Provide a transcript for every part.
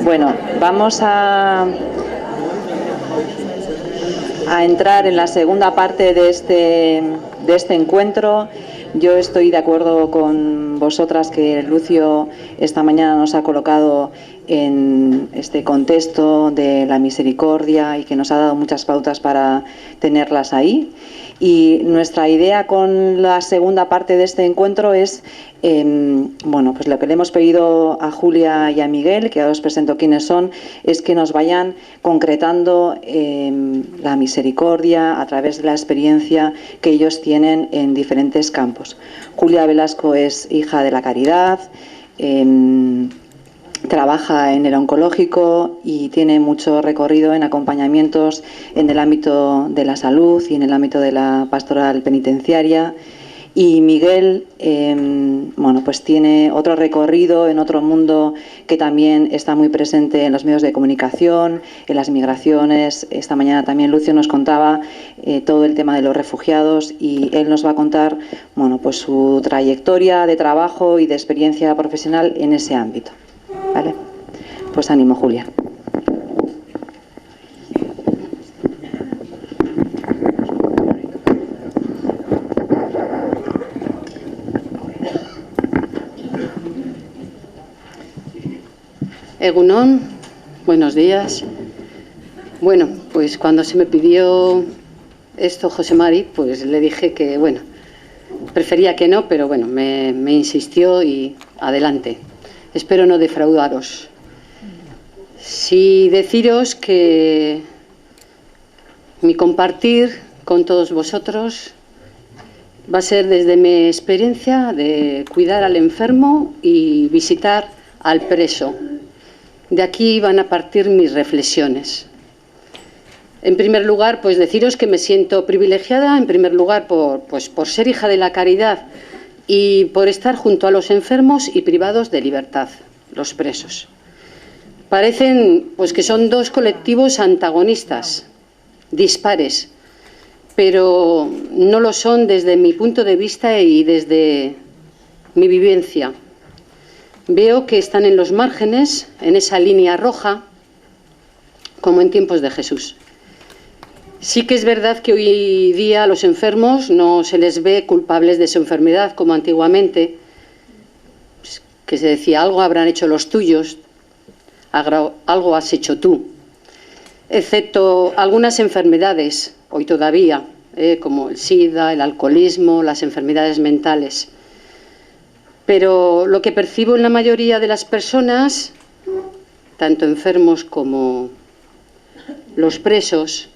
Bueno, vamos a entrar en la segunda parte de este encuentro. Yo estoy de acuerdo con vosotras que Lucio esta mañana nos ha colocado en este contexto de la misericordia y que nos ha dado muchas pautas para tenerlas ahí. Y nuestra idea con la segunda parte de este encuentro es, bueno, pues lo que le hemos pedido a Julia y a Miguel, que ahora os presento quiénes son, es que nos vayan concretando la misericordia a través de la experiencia que ellos tienen en diferentes campos. Julia Velasco es hija de la caridad, trabaja en el oncológico y tiene mucho recorrido en acompañamientos en el ámbito de la salud y en el ámbito de la pastoral penitenciaria. Y Miguel, bueno, pues tiene otro recorrido en otro mundo que también está muy presente en los medios de comunicación, en las migraciones. Esta mañana también Lucio nos contaba todo el tema de los refugiados y él nos va a contar, bueno, pues su trayectoria de trabajo y de experiencia profesional en ese ámbito. ¿Vale? Pues ánimo, Julia. Egunon, buenos días. Bueno, pues cuando se me pidió esto, José Mari, pues le dije que, bueno, prefería que no, pero bueno, me insistió y adelante. Espero no defraudaros. Sí deciros que mi compartir con todos vosotros va a ser desde mi experiencia de cuidar al enfermo y visitar al preso. De aquí van a partir mis reflexiones. En primer lugar, pues deciros que me siento privilegiada, en primer lugar, por ser hija de la caridad y por estar junto a los enfermos y privados de libertad, los presos. Parecen pues que son dos colectivos antagonistas, dispares, pero no lo son desde mi punto de vista y desde mi vivencia. Veo que están en los márgenes, en esa línea roja, como en tiempos de Jesús. Sí que es verdad que hoy día a los enfermos no se les ve culpables de su enfermedad como antiguamente, que se decía, algo habrán hecho los tuyos, algo has hecho tú, excepto algunas enfermedades, hoy todavía, como el SIDA, el alcoholismo, las enfermedades mentales. Pero lo que percibo en la mayoría de las personas, tanto enfermos como los presos,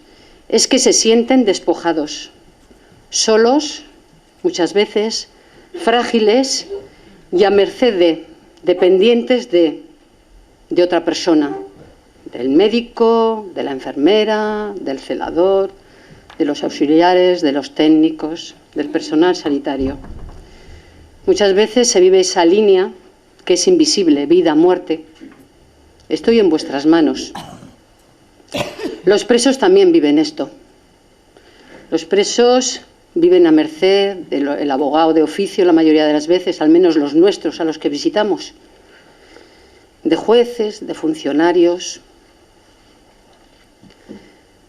es que se sienten despojados, solos, muchas veces, frágiles y a merced de, dependientes de otra persona, del médico, de la enfermera, del celador, de los auxiliares, de los técnicos, del personal sanitario. Muchas veces se vive esa línea que es invisible, vida, muerte. Estoy en vuestras manos. Los presos también viven esto. Los presos viven a merced del abogado de oficio la mayoría de las veces, al menos los nuestros, a los que visitamos, de jueces, de funcionarios.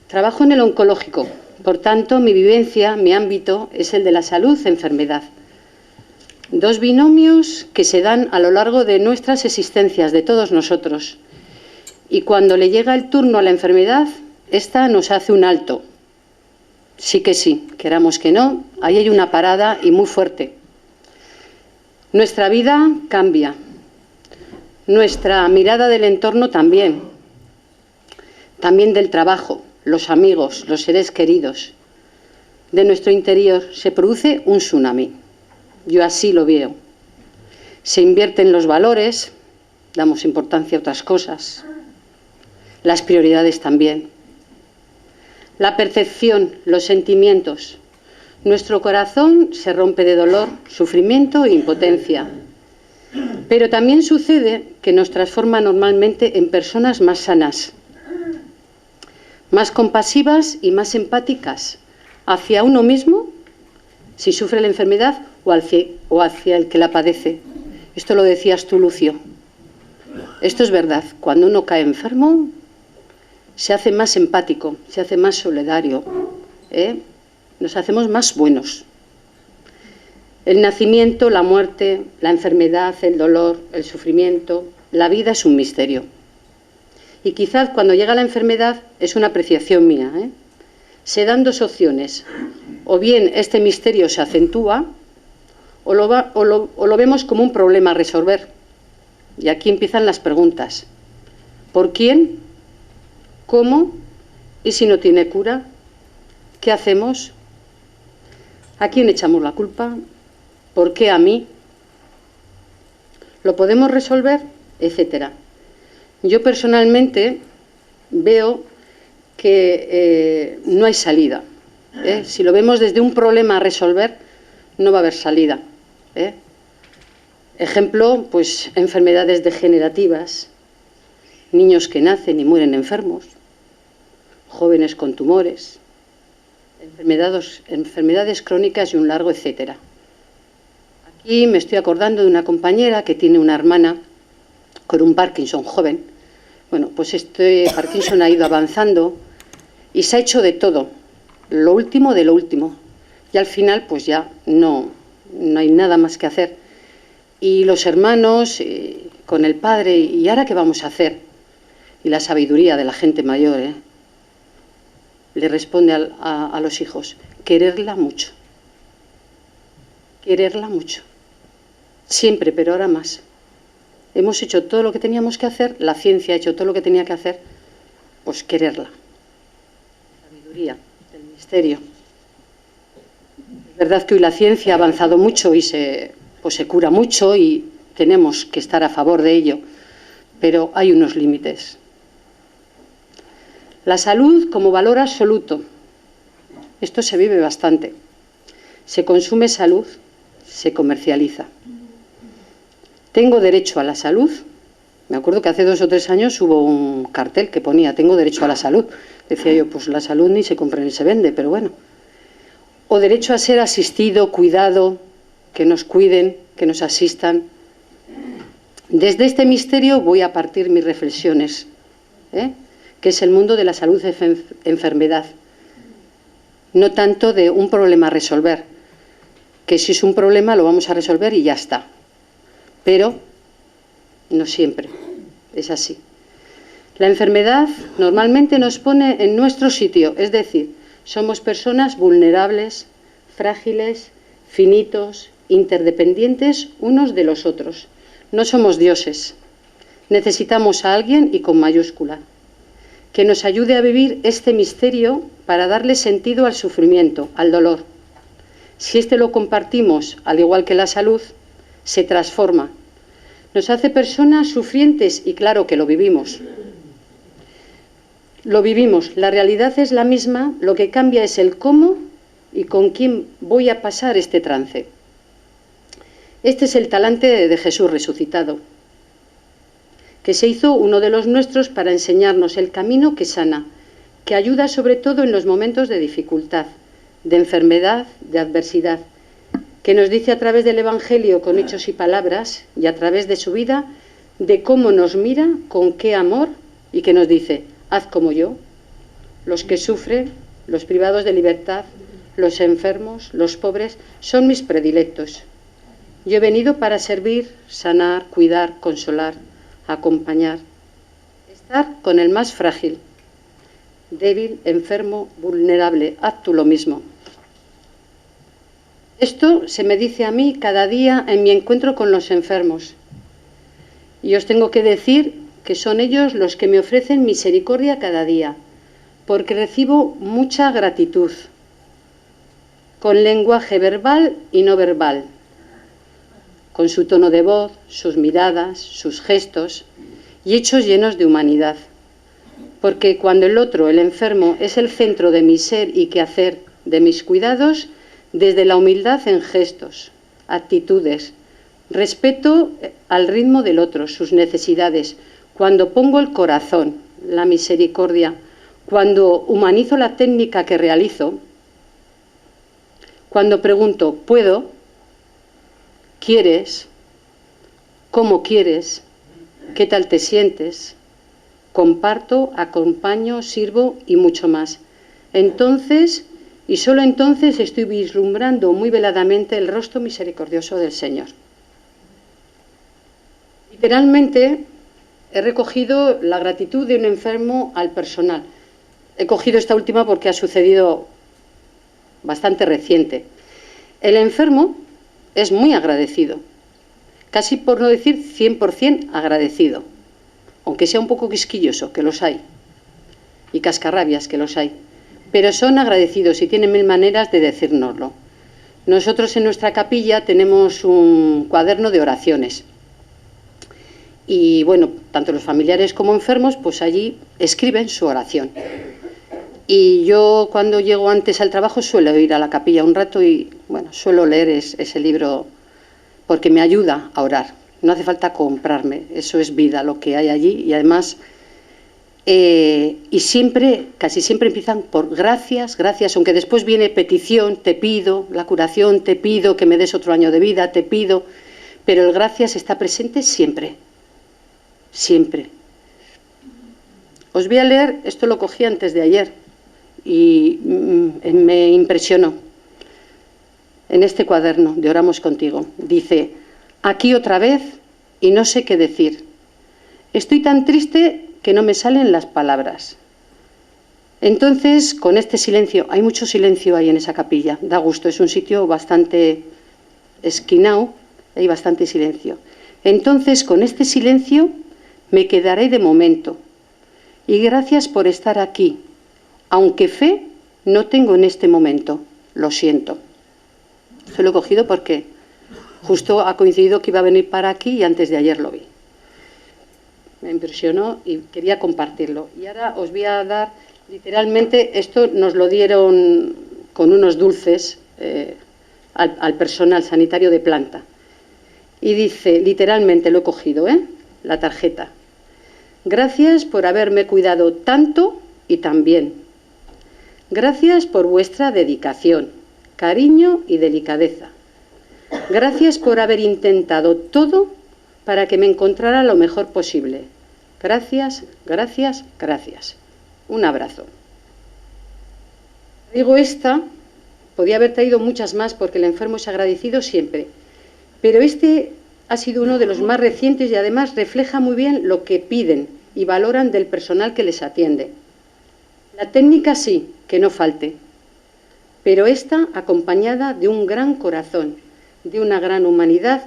Trabajo en el oncológico, por tanto, mi vivencia, mi ámbito, es el de la salud-enfermedad. Dos binomios que se dan a lo largo de nuestras existencias, de todos nosotros. Y cuando le llega el turno a la enfermedad, esta nos hace un alto. Sí que sí, queramos que no, ahí hay una parada y muy fuerte. Nuestra vida cambia. Nuestra mirada del entorno también. También del trabajo, los amigos, los seres queridos. De nuestro interior se produce un tsunami. Yo así lo veo. Se invierten los valores, damos importancia a otras cosas. Las prioridades también. La percepción, los sentimientos. Nuestro corazón se rompe de dolor, sufrimiento e impotencia. Pero también sucede que nos transforma normalmente en personas más sanas, más compasivas y más empáticas hacia uno mismo, si sufre la enfermedad, o hacia el que la padece. Esto lo decías tú, Lucio. Esto es verdad. Cuando uno cae enfermo, se hace más empático, se hace más solidario, nos hacemos más buenos. El nacimiento, la muerte, la enfermedad, el dolor, el sufrimiento, la vida es un misterio. Y quizás cuando llega la enfermedad, es una apreciación mía, se dan dos opciones. O bien este misterio se acentúa, o lo vemos como un problema a resolver. Y aquí empiezan las preguntas. ¿Por quién? ¿Cómo? ¿Y si no tiene cura? ¿Qué hacemos? ¿A quién echamos la culpa? ¿Por qué a mí? ¿Lo podemos resolver? Etcétera. Yo personalmente veo que no hay salida. Si lo vemos desde un problema a resolver, no va a haber salida. Ejemplo, pues enfermedades degenerativas, niños que nacen y mueren enfermos, jóvenes con tumores, enfermedades crónicas y un largo etcétera. Aquí me estoy acordando de una compañera que tiene una hermana con un Parkinson joven. Bueno, pues este Parkinson ha ido avanzando y se ha hecho de todo, lo último de lo último. Y al final, pues ya no hay nada más que hacer. Y los hermanos, con el padre, ¿y ahora qué vamos a hacer? Y la sabiduría de la gente mayor, le responde a los hijos: quererla mucho. Quererla mucho. Siempre, pero ahora más. Hemos hecho todo lo que teníamos que hacer, la ciencia ha hecho todo lo que tenía que hacer, pues quererla. Sabiduría del misterio. Es verdad que hoy la ciencia ha avanzado mucho y se cura mucho y tenemos que estar a favor de ello, pero hay unos límites. La salud como valor absoluto. Esto se vive bastante. Se consume salud, se comercializa. Tengo derecho a la salud. Me acuerdo que hace 2 o 3 años hubo un cartel que ponía: tengo derecho a la salud. Decía yo, pues la salud ni se compra ni se vende, pero bueno. O derecho a ser asistido, cuidado, que nos cuiden, que nos asistan. Desde este misterio voy a partir mis reflexiones, que es el mundo de la salud enfermedad. No tanto de un problema a resolver, que si es un problema lo vamos a resolver y ya está. Pero no siempre es así. La enfermedad normalmente nos pone en nuestro sitio, es decir, somos personas vulnerables, frágiles, finitos, interdependientes unos de los otros. No somos dioses. Necesitamos a alguien, y con mayúscula, que nos ayude a vivir este misterio para darle sentido al sufrimiento, al dolor. Si este lo compartimos, al igual que la salud, se transforma. Nos hace personas sufrientes y claro que lo vivimos. Lo vivimos, la realidad es la misma, lo que cambia es el cómo y con quién voy a pasar este trance. Este es el talante de Jesús resucitado, que se hizo uno de los nuestros para enseñarnos el camino que sana, que ayuda sobre todo en los momentos de dificultad, de enfermedad, de adversidad, que nos dice a través del Evangelio con hechos y palabras y a través de su vida, de cómo nos mira, con qué amor, y que nos dice: haz como yo. Los que sufren, los privados de libertad, los enfermos, los pobres, son mis predilectos. Yo he venido para servir, sanar, cuidar, consolar, acompañar, estar con el más frágil, débil, enfermo, vulnerable. Haz tú lo mismo. Esto se me dice a mí cada día en mi encuentro con los enfermos. Y os tengo que decir que son ellos los que me ofrecen misericordia cada día, porque recibo mucha gratitud, con lenguaje verbal y no verbal, con su tono de voz, sus miradas, sus gestos y hechos llenos de humanidad. Porque cuando el otro, el enfermo, es el centro de mi ser y quehacer, de mis cuidados, desde la humildad en gestos, actitudes, respeto al ritmo del otro, sus necesidades, cuando pongo el corazón, la misericordia, cuando humanizo la técnica que realizo, cuando pregunto: ¿puedo? ¿Quieres? ¿Cómo quieres? ¿qué tal te sientes? Comparto, acompaño, sirvo y mucho más. Entonces, y solo entonces, estoy vislumbrando muy veladamente el rostro misericordioso del Señor. Literalmente, he recogido la gratitud de un enfermo al personal. He cogido esta última porque ha sucedido bastante reciente. El enfermo es muy agradecido, casi por no decir 100% agradecido, aunque sea un poco quisquilloso, que los hay, y cascarrabias, que los hay, pero son agradecidos y tienen mil maneras de decírnoslo. Nosotros en nuestra capilla tenemos un cuaderno de oraciones y bueno, tanto los familiares como enfermos pues allí escriben su oración. Y yo cuando llego antes al trabajo suelo ir a la capilla un rato y bueno, suelo leer ese libro porque me ayuda a orar. No hace falta comprarme, eso es vida lo que hay allí y además y siempre, casi siempre empiezan por gracias, gracias, aunque después viene petición, te pido, la curación, te pido que me des otro año de vida, te pido, pero el gracias está presente siempre, siempre. Os voy a leer, esto lo cogí antes de ayer y me impresionó. En este cuaderno de Oramos Contigo, dice, aquí otra vez y no sé qué decir. Estoy tan triste que no me salen las palabras. Entonces, con este silencio, hay mucho silencio ahí en esa capilla, da gusto, es un sitio bastante esquinado, hay bastante silencio. Entonces, con este silencio, me quedaré de momento. Y gracias por estar aquí, aunque fe no tengo en este momento, lo siento. Esto lo he cogido porque justo ha coincidido que iba a venir para aquí y antes de ayer lo vi. Me impresionó y quería compartirlo. Y ahora os voy a dar, literalmente, esto nos lo dieron con unos dulces al personal sanitario de planta. Y dice, literalmente lo he cogido, la tarjeta. Gracias por haberme cuidado tanto y tan bien. Gracias por vuestra dedicación, cariño y delicadeza. Gracias por haber intentado todo para que me encontrara lo mejor posible. Gracias, gracias, gracias. Un abrazo. Digo esta, podía haber traído muchas más porque el enfermo es agradecido siempre, pero este ha sido uno de los más recientes y además refleja muy bien lo que piden y valoran del personal que les atiende. La técnica sí, que no falte, pero esta acompañada de un gran corazón, de una gran humanidad.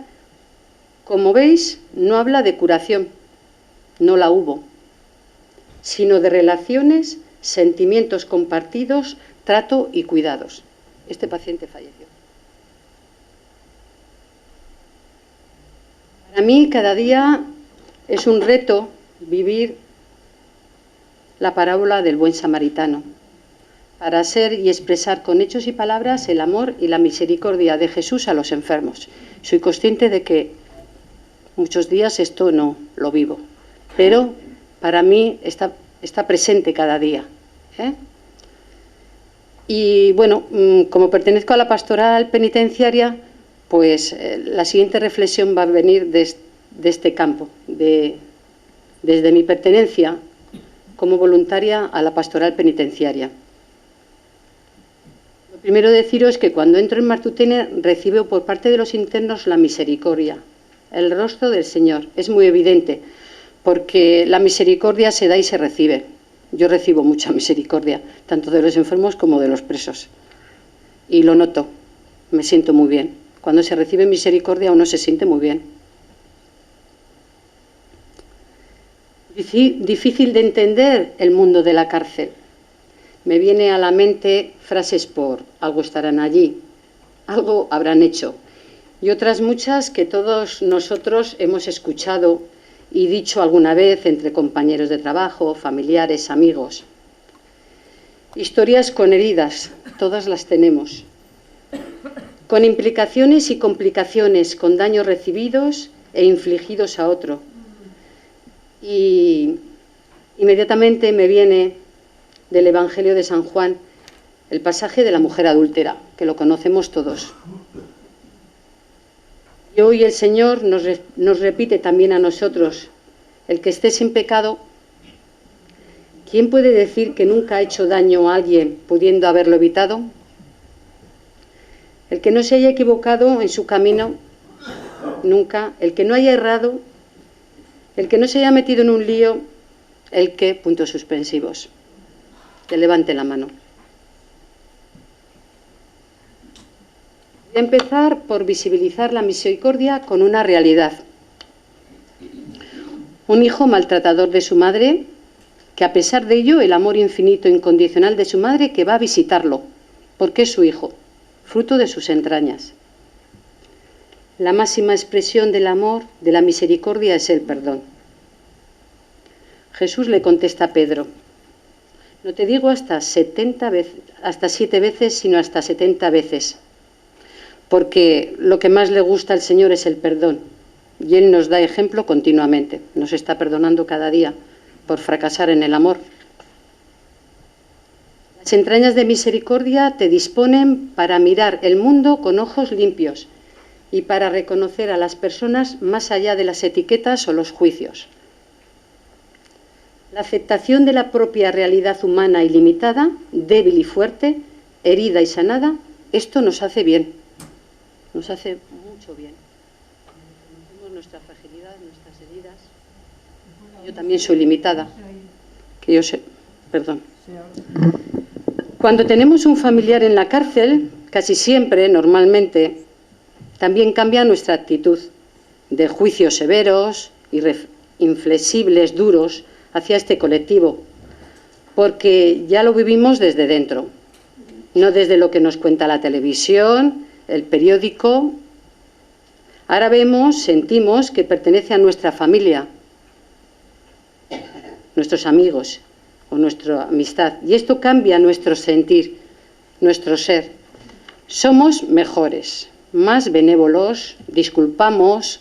Como veis, no habla de curación, no la hubo, sino de relaciones, sentimientos compartidos, trato y cuidados. Este paciente falleció. Para mí, cada día es un reto vivir la parábola del buen samaritano, para ser y expresar con hechos y palabras el amor y la misericordia de Jesús a los enfermos. Soy consciente de que muchos días esto no lo vivo, pero para mí está presente cada día. Y bueno, como pertenezco a la pastoral penitenciaria, pues la siguiente reflexión va a venir de este campo, desde mi pertenencia como voluntaria a la pastoral penitenciaria. Lo primero deciros que cuando entro en Martutene recibo por parte de los internos la misericordia, el rostro del Señor. Es muy evidente, porque la misericordia se da y se recibe. Yo recibo mucha misericordia, tanto de los enfermos como de los presos. Y lo noto, me siento muy bien. Cuando se recibe misericordia uno se siente muy bien. Difícil de entender el mundo de la cárcel. Me viene a la mente frases por algo estarán allí, algo habrán hecho, y otras muchas que todos nosotros hemos escuchado y dicho alguna vez entre compañeros de trabajo, familiares, amigos. Historias con heridas, todas las tenemos, con implicaciones y complicaciones, con daños recibidos e infligidos a otro. Y inmediatamente me viene del Evangelio de San Juan el pasaje de la mujer adúltera, que lo conocemos todos. Y hoy el Señor nos repite también a nosotros el que esté sin pecado, ¿quién puede decir que nunca ha hecho daño a alguien pudiendo haberlo evitado? El que no se haya equivocado en su camino, nunca. El que no haya errado, el que no se haya metido en un lío, el que, puntos suspensivos. Que levante la mano. Voy a empezar por visibilizar la misericordia con una realidad. Un hijo maltratador de su madre, que a pesar de ello, el amor infinito e incondicional de su madre, que va a visitarlo, porque es su hijo, fruto de sus entrañas. La máxima expresión del amor, de la misericordia, es el perdón. Jesús le contesta a Pedro, no te digo hasta 7 veces, sino hasta 70 veces, porque lo que más le gusta al Señor es el perdón, y Él nos da ejemplo continuamente, nos está perdonando cada día por fracasar en el amor. Las entrañas de misericordia te disponen para mirar el mundo con ojos limpios y para reconocer a las personas más allá de las etiquetas o los juicios. La aceptación de la propia realidad humana ilimitada, débil y fuerte, herida y sanada, esto nos hace bien, nos hace mucho bien. Conocemos nuestra fragilidad, nuestras heridas. Yo también soy limitada, que yo sé, perdón. Cuando tenemos un familiar en la cárcel, casi siempre, normalmente, también cambia nuestra actitud de juicios severos, inflexibles, duros, hacia este colectivo, porque ya lo vivimos desde dentro, no desde lo que nos cuenta la televisión, el periódico. Ahora vemos, sentimos que pertenece a nuestra familia, nuestros amigos o nuestra amistad, y esto cambia nuestro sentir, nuestro ser. Somos mejores, más benévolos, disculpamos,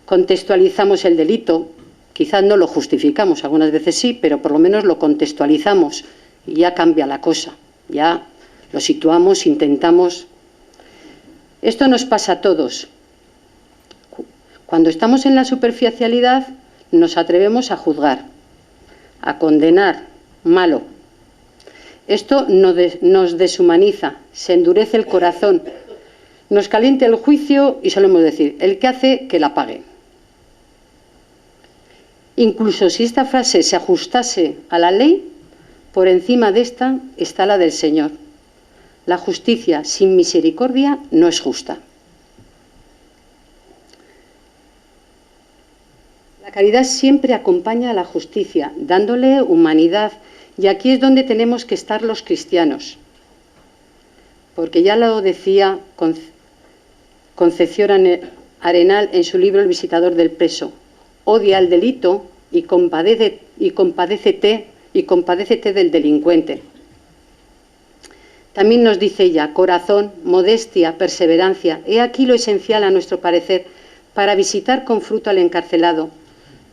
contextualizamos el delito. Quizás no lo justificamos, algunas veces sí, pero por lo menos lo contextualizamos y ya cambia la cosa, ya lo situamos, intentamos. Esto nos pasa a todos. Cuando estamos en la superficialidad, nos atrevemos a juzgar, a condenar, malo. Esto nos deshumaniza, se endurece el corazón, nos calienta el juicio y solemos decir, el que hace, que la pague. Incluso si esta frase se ajustase a la ley, por encima de esta está la del Señor. La justicia sin misericordia no es justa. La caridad siempre acompaña a la justicia, dándole humanidad, y aquí es donde tenemos que estar los cristianos. Porque ya lo decía Concepción Arenal en su libro El visitador del preso. Odia el delito y compadécete del delincuente. También nos dice ella, corazón, modestia, perseverancia. He aquí lo esencial a nuestro parecer para visitar con fruto al encarcelado.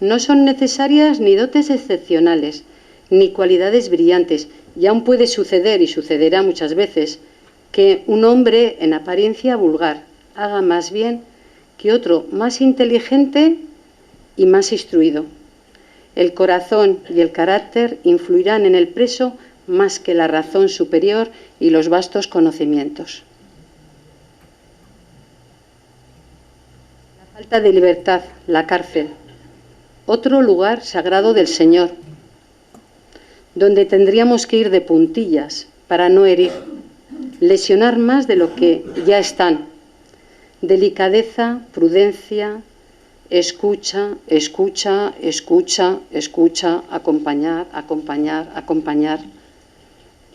No son necesarias ni dotes excepcionales, ni cualidades brillantes. Y aún puede suceder, y sucederá muchas veces, que un hombre en apariencia vulgar haga más bien que otro más inteligente y más instruido. El corazón y el carácter influirán en el preso más que la razón superior y los vastos conocimientos. La falta de libertad, la cárcel, otro lugar sagrado del Señor, donde tendríamos que ir de puntillas para no herir, lesionar más de lo que ya están. Delicadeza, prudencia, escucha, escucha, escucha, escucha, acompañar, acompañar, acompañar.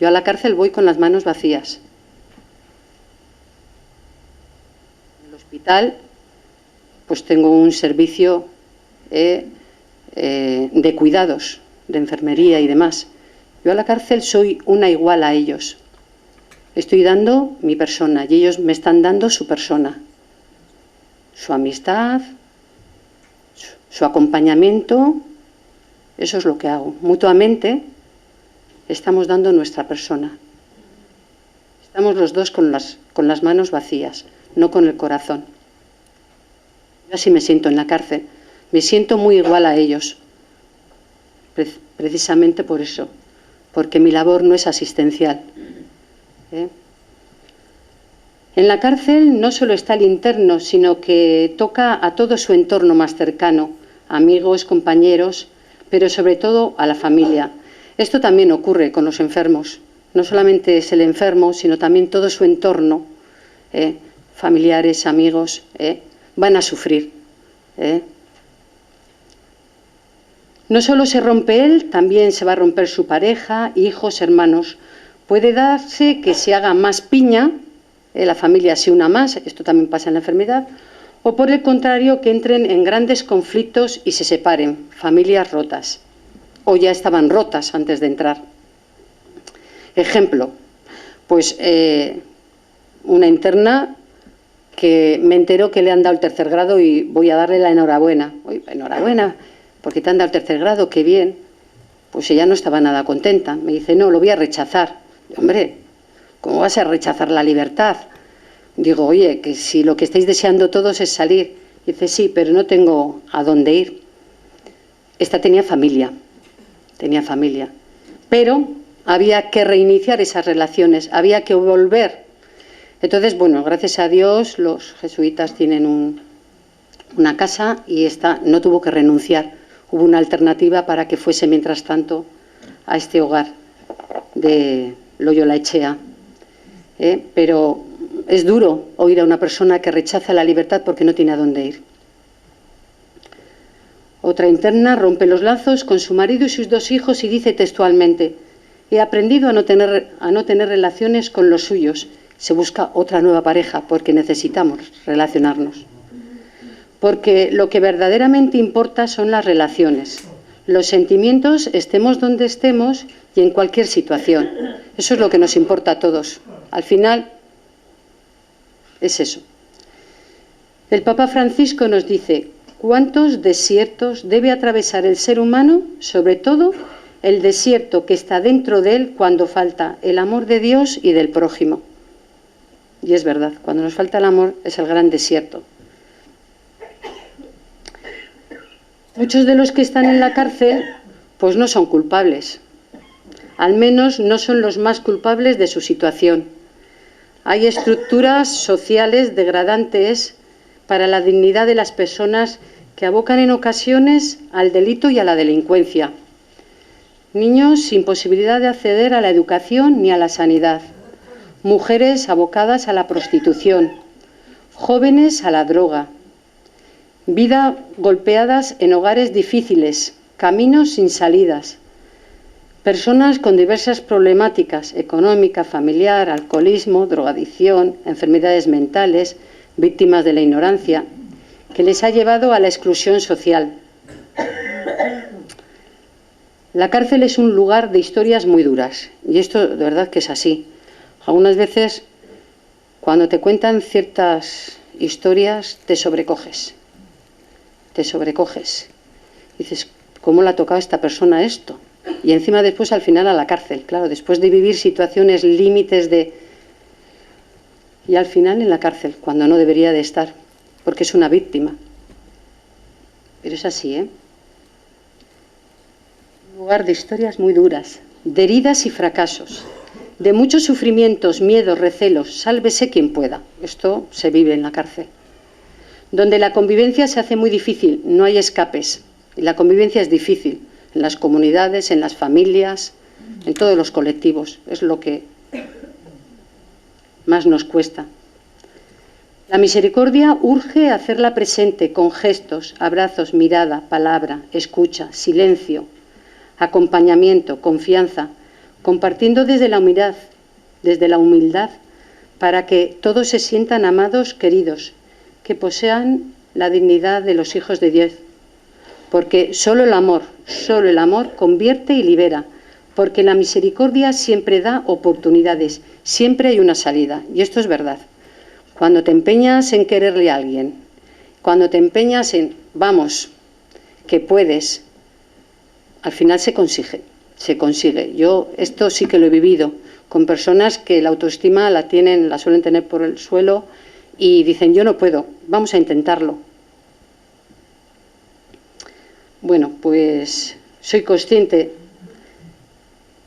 Yo a la cárcel voy con las manos vacías. En el hospital, pues tengo un servicio de cuidados, de enfermería y demás. Yo a la cárcel soy una igual a ellos. Estoy dando mi persona y ellos me están dando su persona, su amistad, su acompañamiento. Eso es lo que hago. Mutuamente estamos dando nuestra persona. Estamos los dos con las manos vacías, no con el corazón. Yo así me siento en la cárcel. Me siento muy igual a ellos, precisamente por eso, porque mi labor no es asistencial. En la cárcel no solo está el interno, sino que toca a todo su entorno más cercano, amigos, compañeros, pero sobre todo a la familia. Esto también ocurre con los enfermos. No solamente es el enfermo, sino también todo su entorno, familiares, amigos, van a sufrir. No solo se rompe él, también se va a romper su pareja, hijos, hermanos. Puede darse que se haga más piña, la familia se una más, esto también pasa en la enfermedad, o por el contrario, que entren en grandes conflictos y se separen, familias rotas, o ya estaban rotas antes de entrar. Ejemplo, pues una interna que me enteró que le han dado el 3er grado y voy a darle la enhorabuena. Uy, enhorabuena, porque te han dado el 3er grado, qué bien. Pues ella no estaba nada contenta. Me dice, no, lo voy a rechazar. Hombre, ¿cómo vas a rechazar la libertad? Digo, oye, que si lo que estáis deseando todos es salir. Dice, sí, pero no tengo a dónde ir. Esta tenía familia, pero había que reiniciar esas relaciones, había que volver. Entonces, bueno, gracias a Dios los jesuitas tienen una casa y esta no tuvo que renunciar. Hubo una alternativa para que fuese, mientras tanto, a este hogar de Loyola Echea. Pero es duro oír a una persona que rechaza la libertad porque no tiene a dónde ir. Otra interna rompe los lazos con su marido y sus 2 hijos y dice textualmente, he aprendido a no tener relaciones con los suyos. Se busca otra nueva pareja porque necesitamos relacionarnos. Porque lo que verdaderamente importa son las relaciones, los sentimientos, estemos donde estemos y en cualquier situación. Eso es lo que nos importa a todos. Al final, es eso. El Papa Francisco nos dice, ¿cuántos desiertos debe atravesar el ser humano? Sobre todo, el desierto que está dentro de él cuando falta el amor de Dios y del prójimo. Y es verdad, cuando nos falta el amor es el gran desierto. Muchos de los que están en la cárcel, pues no son culpables. Al menos no son los más culpables de su situación. Hay estructuras sociales degradantes para la dignidad de las personas que abocan en ocasiones al delito y a la delincuencia. Niños sin posibilidad de acceder a la educación ni a la sanidad. Mujeres abocadas a la prostitución. Jóvenes a la droga. Vida golpeadas en hogares difíciles, caminos sin salidas. Personas con diversas problemáticas, económica, familiar, alcoholismo, drogadicción, enfermedades mentales, víctimas de la ignorancia, que les ha llevado a la exclusión social. La cárcel es un lugar de historias muy duras, y esto de verdad que es así. Algunas veces, cuando te cuentan ciertas historias, te sobrecoges. Dices, ¿cómo le ha tocado a esta persona esto? Y encima después al final a la cárcel, claro, después de vivir situaciones límites de... Y al final en la cárcel, cuando no debería de estar, porque es una víctima. Pero es así, Un lugar de historias muy duras, de heridas y fracasos, de muchos sufrimientos, miedos, recelos, sálvese quien pueda. Esto se vive en la cárcel. Donde la convivencia se hace muy difícil, no hay escapes. Y la convivencia es difícil, en las comunidades, en las familias, en todos los colectivos. Es lo que más nos cuesta. La misericordia urge hacerla presente con gestos, abrazos, mirada, palabra, escucha, silencio, acompañamiento, confianza, compartiendo desde la humildad, para que todos se sientan amados, queridos, que posean la dignidad de los hijos de Dios. Porque solo el amor convierte y libera, porque la misericordia siempre da oportunidades, siempre hay una salida, y esto es verdad. Cuando te empeñas en quererle a alguien, cuando te empeñas en, vamos, que puedes, al final se consigue. Yo esto sí que lo he vivido, con personas que la autoestima la suelen tener por el suelo y dicen, yo no puedo, vamos a intentarlo. Bueno, pues Soy consciente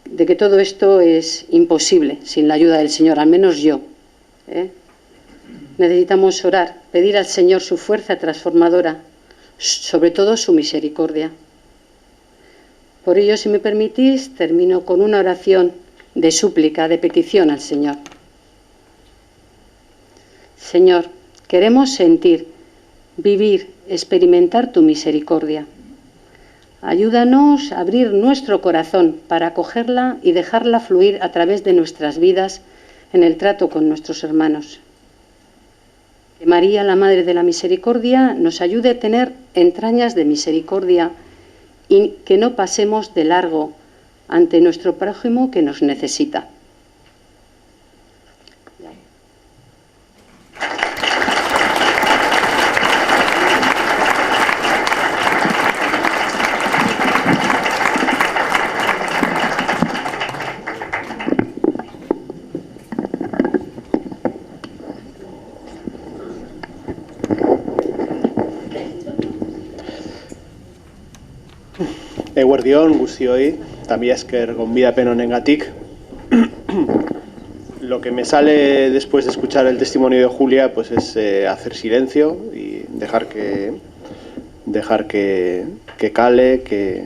de que todo esto es imposible sin la ayuda del Señor, al menos yo. Necesitamos orar, pedir al Señor su fuerza transformadora, sobre todo su misericordia. Por ello, si me permitís, termino con una oración de súplica, de petición al Señor. Señor, queremos sentir, vivir, experimentar tu misericordia. Ayúdanos a abrir nuestro corazón para acogerla y dejarla fluir a través de nuestras vidas en el trato con nuestros hermanos. Que María, la Madre de la Misericordia, nos ayude a tener entrañas de misericordia y que no pasemos de largo ante nuestro prójimo que nos necesita. Eguerdion guztioi, también esker gonbidapen honengatik. Lo que me sale después de escuchar el testimonio de Julia, pues es hacer silencio y dejar que cale, que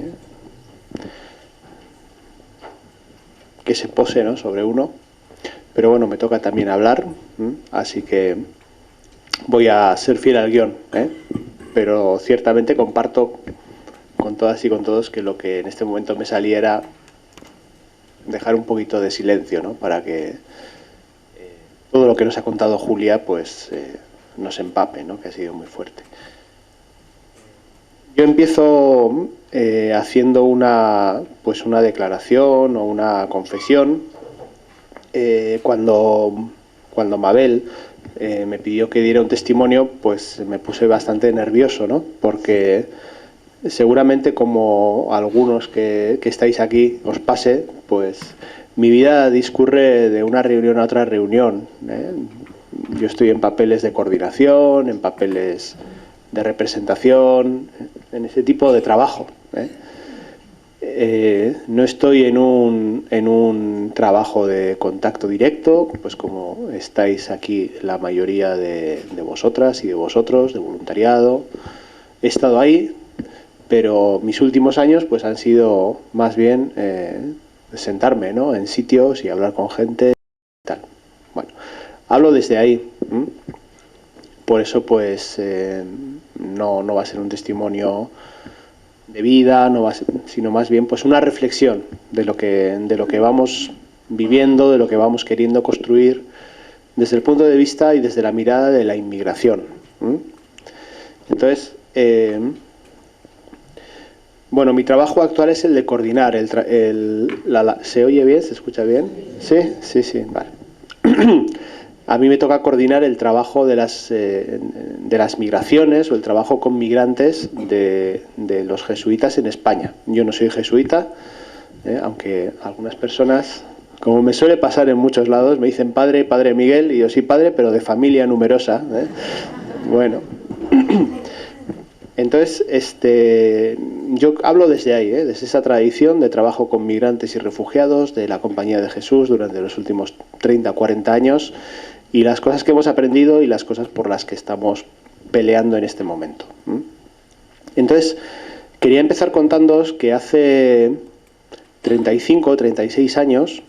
se pose, ¿no?, sobre uno. Pero bueno, me toca también hablar, así que voy a ser fiel al guión, pero ciertamente comparto con todas y con todos que lo que en este momento me salía era dejar un poquito de silencio, ¿no?, para que todo lo que nos ha contado Julia pues nos empape, ¿no?, que ha sido muy fuerte. Yo empiezo haciendo una declaración o una confesión. Cuando Mabel me pidió que diera un testimonio, pues me puse bastante nervioso, ¿no?, porque seguramente, como algunos que estáis aquí os pase, pues mi vida discurre de una reunión a otra reunión. Yo estoy en papeles de coordinación, en papeles de representación, en ese tipo de trabajo. No estoy en un trabajo de contacto directo, pues como estáis aquí la mayoría de vosotras y de vosotros, de voluntariado. He estado ahí, pero mis últimos años pues han sido más bien sentarme, ¿no?, en sitios y hablar con gente y tal. Bueno, hablo desde ahí. Por eso pues no va a ser un testimonio de vida, no va a ser, sino más bien pues una reflexión de lo que vamos viviendo, de lo que vamos queriendo construir desde el punto de vista y desde la mirada de la inmigración. Entonces, bueno, mi trabajo actual es el de coordinar. ¿Se oye bien? ¿Se escucha bien? Sí, vale. A mí me toca coordinar el trabajo de las migraciones o el trabajo con migrantes de los jesuitas en España. Yo no soy jesuita, aunque algunas personas, como me suele pasar en muchos lados, me dicen padre Miguel, y yo soy padre, pero de familia numerosa. Bueno. Entonces, yo hablo desde ahí, desde esa tradición de trabajo con migrantes y refugiados de la Compañía de Jesús durante los últimos 30 o 40 años y las cosas que hemos aprendido y las cosas por las que estamos peleando en este momento. Entonces, quería empezar contándoos que hace 35 o 36 años,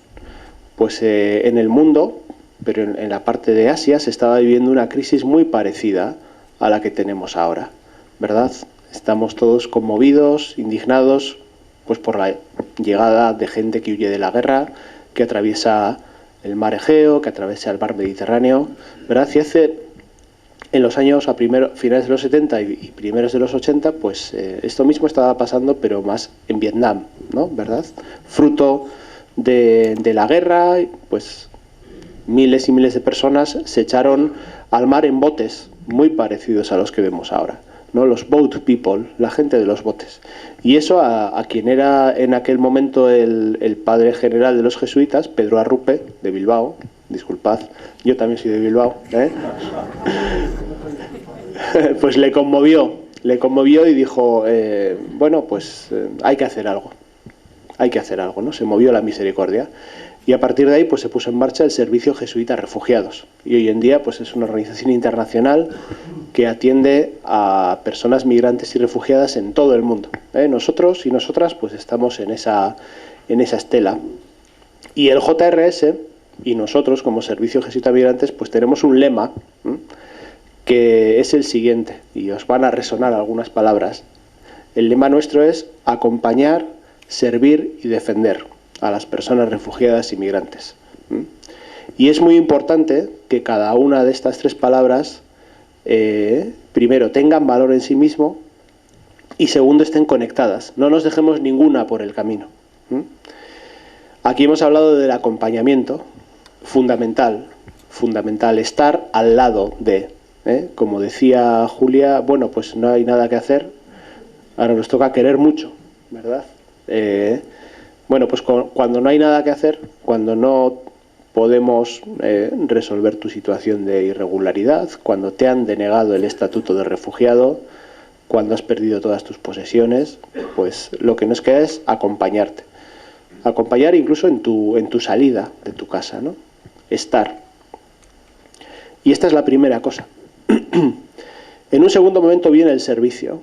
pues en el mundo, pero en la parte de Asia, se estaba viviendo una crisis muy parecida a la que tenemos ahora, ¿verdad? Estamos todos conmovidos, indignados, pues por la llegada de gente que huye de la guerra, que atraviesa el mar Egeo, que atraviesa el mar Mediterráneo, ¿verdad? Y en los años finales de los 70 y primeros de los 80, pues esto mismo estaba pasando, pero más en Vietnam, ¿no?, ¿verdad? Fruto de la guerra, pues miles y miles de personas se echaron al mar en botes muy parecidos a los que vemos ahora, ¿no?, los boat people, la gente de los botes. Y eso a quien era en aquel momento el padre general de los jesuitas, Pedro Arrupe, de Bilbao, disculpad, yo también soy de Bilbao, pues le conmovió le conmovió y dijo, bueno, pues hay que hacer algo. Hay que hacer algo, ¿no? Se movió la misericordia. Y a partir de ahí pues se puso en marcha el Servicio Jesuita a Refugiados. Y hoy en día pues es una organización internacional que atiende a personas migrantes y refugiadas en todo el mundo. Nosotros y nosotras pues estamos en esa estela. Y el JRS y nosotros como Servicio Jesuita a Migrantes pues tenemos un lema que es el siguiente, y os van a resonar algunas palabras. El lema nuestro es acompañar, servir y defender a las personas refugiadas y migrantes. Y es muy importante que cada una de estas tres palabras, primero, tengan valor en sí mismo y segundo, estén conectadas. No nos dejemos ninguna por el camino. Aquí hemos hablado del acompañamiento, fundamental, estar al lado de, como decía Julia, bueno, pues no hay nada que hacer, ahora nos toca querer mucho, ¿verdad? Bueno, pues cuando no hay nada que hacer, cuando no podemos resolver tu situación de irregularidad, cuando te han denegado el estatuto de refugiado, cuando has perdido todas tus posesiones, pues lo que nos queda es acompañarte. Acompañar incluso en tu salida de tu casa, ¿no? Estar. Y esta es la primera cosa. En un segundo momento viene el servicio.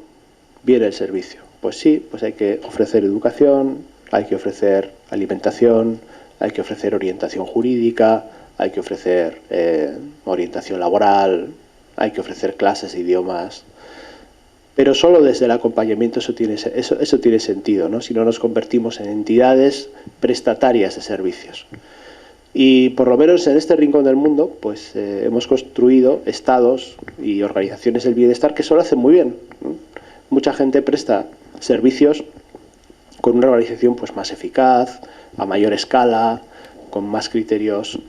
Viene el servicio. Pues sí, pues hay que ofrecer educación, hay que ofrecer alimentación, hay que ofrecer orientación jurídica, hay que ofrecer orientación laboral, hay que ofrecer clases de idiomas. Pero solo desde el acompañamiento eso tiene sentido, ¿no? Si no nos convertimos en entidades prestatarias de servicios. Y por lo menos en este rincón del mundo, pues hemos construido estados y organizaciones del bienestar que eso lo hacen muy bien, ¿no? Mucha gente presta servicios con una organización pues más eficaz, a mayor escala, con más criterios,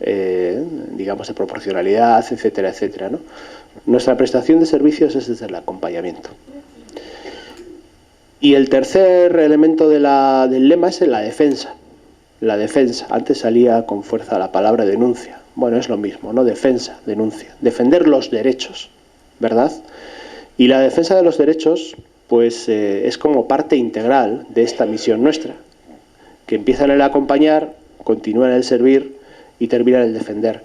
digamos, de proporcionalidad, etcétera, etcétera, ¿no? Nuestra prestación de servicios es desde el acompañamiento. Y el tercer elemento del lema es la defensa. La defensa. Antes salía con fuerza la palabra denuncia. Bueno, es lo mismo, ¿no? Defensa, denuncia. Defender los derechos, ¿verdad? Y la defensa de los derechos pues es como parte integral de esta misión nuestra, que empieza en el acompañar, continúa en el servir y termina en el defender.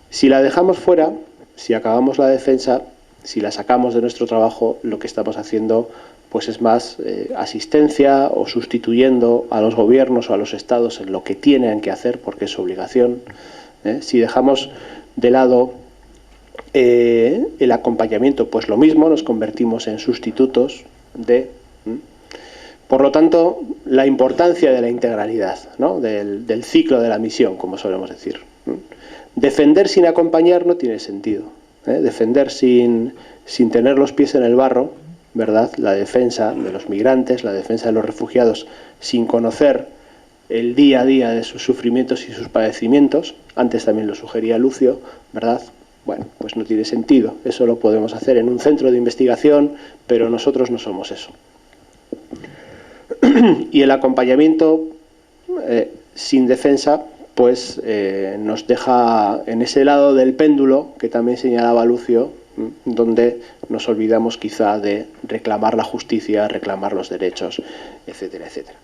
Si la dejamos fuera, si acabamos la defensa, si la sacamos de nuestro trabajo, lo que estamos haciendo pues es más asistencia o sustituyendo a los gobiernos o a los estados en lo que tienen que hacer porque es su obligación. Si dejamos de lado el acompañamiento, pues lo mismo, nos convertimos en sustitutos de. Por lo tanto, la importancia de la integralidad, ¿no? del ciclo de la misión, como solemos decir. Defender sin acompañar no tiene sentido. Defender sin tener los pies en el barro, ¿verdad? La defensa de los migrantes, la defensa de los refugiados, sin conocer el día a día de sus sufrimientos y sus padecimientos, antes también lo sugería Lucio, ¿verdad? Bueno, pues no tiene sentido. Eso lo podemos hacer en un centro de investigación, pero nosotros no somos eso. Y el acompañamiento sin defensa pues nos deja en ese lado del péndulo que también señalaba Lucio, donde nos olvidamos quizá de reclamar la justicia, reclamar los derechos, etcétera, etcétera.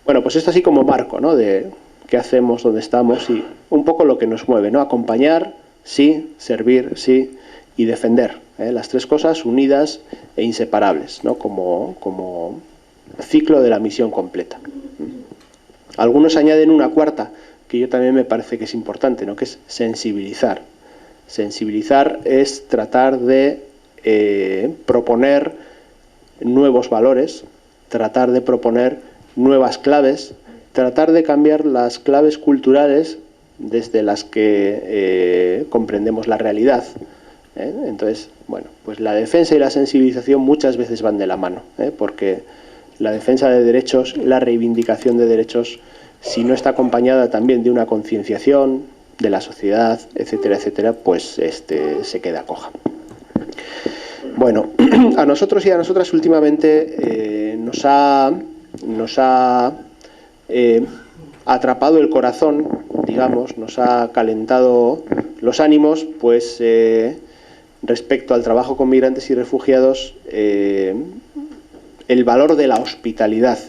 Bueno, pues esto así como marco, ¿no? De qué hacemos, dónde estamos y un poco lo que nos mueve, ¿no? Acompañar, sí, servir, sí, y defender, las tres cosas unidas e inseparables, ¿no? Como ciclo de la misión completa. Algunos añaden una cuarta, que yo también me parece que es importante, ¿no? Que es sensibilizar. Sensibilizar es tratar de proponer nuevos valores, tratar de proponer nuevas claves, tratar de cambiar las claves culturales desde las que comprendemos la realidad. Entonces, bueno, pues la defensa y la sensibilización muchas veces van de la mano, porque la defensa de derechos, la reivindicación de derechos, si no está acompañada también de una concienciación de la sociedad, etcétera, etcétera, pues se queda coja. Bueno, a nosotros y a nosotras últimamente nos ha atrapado el corazón, digamos, nos ha calentado los ánimos, pues respecto al trabajo con migrantes y refugiados, el valor de la hospitalidad.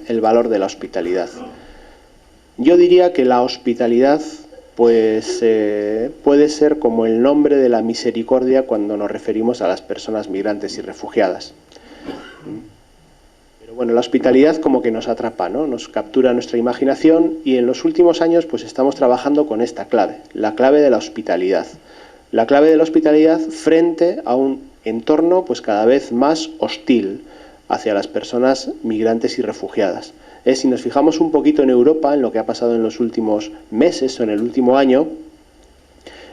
El valor de la hospitalidad. Yo diría que la hospitalidad pues, puede ser como el nombre de la misericordia cuando nos referimos a las personas migrantes y refugiadas. Pero bueno, la hospitalidad como que nos atrapa, ¿no? Nos captura nuestra imaginación y en los últimos años pues estamos trabajando con esta clave, la clave de la hospitalidad. La clave de la hospitalidad frente a un entorno pues cada vez más hostil hacia las personas migrantes y refugiadas. Si nos fijamos un poquito en Europa, en lo que ha pasado en los últimos meses o en el último año,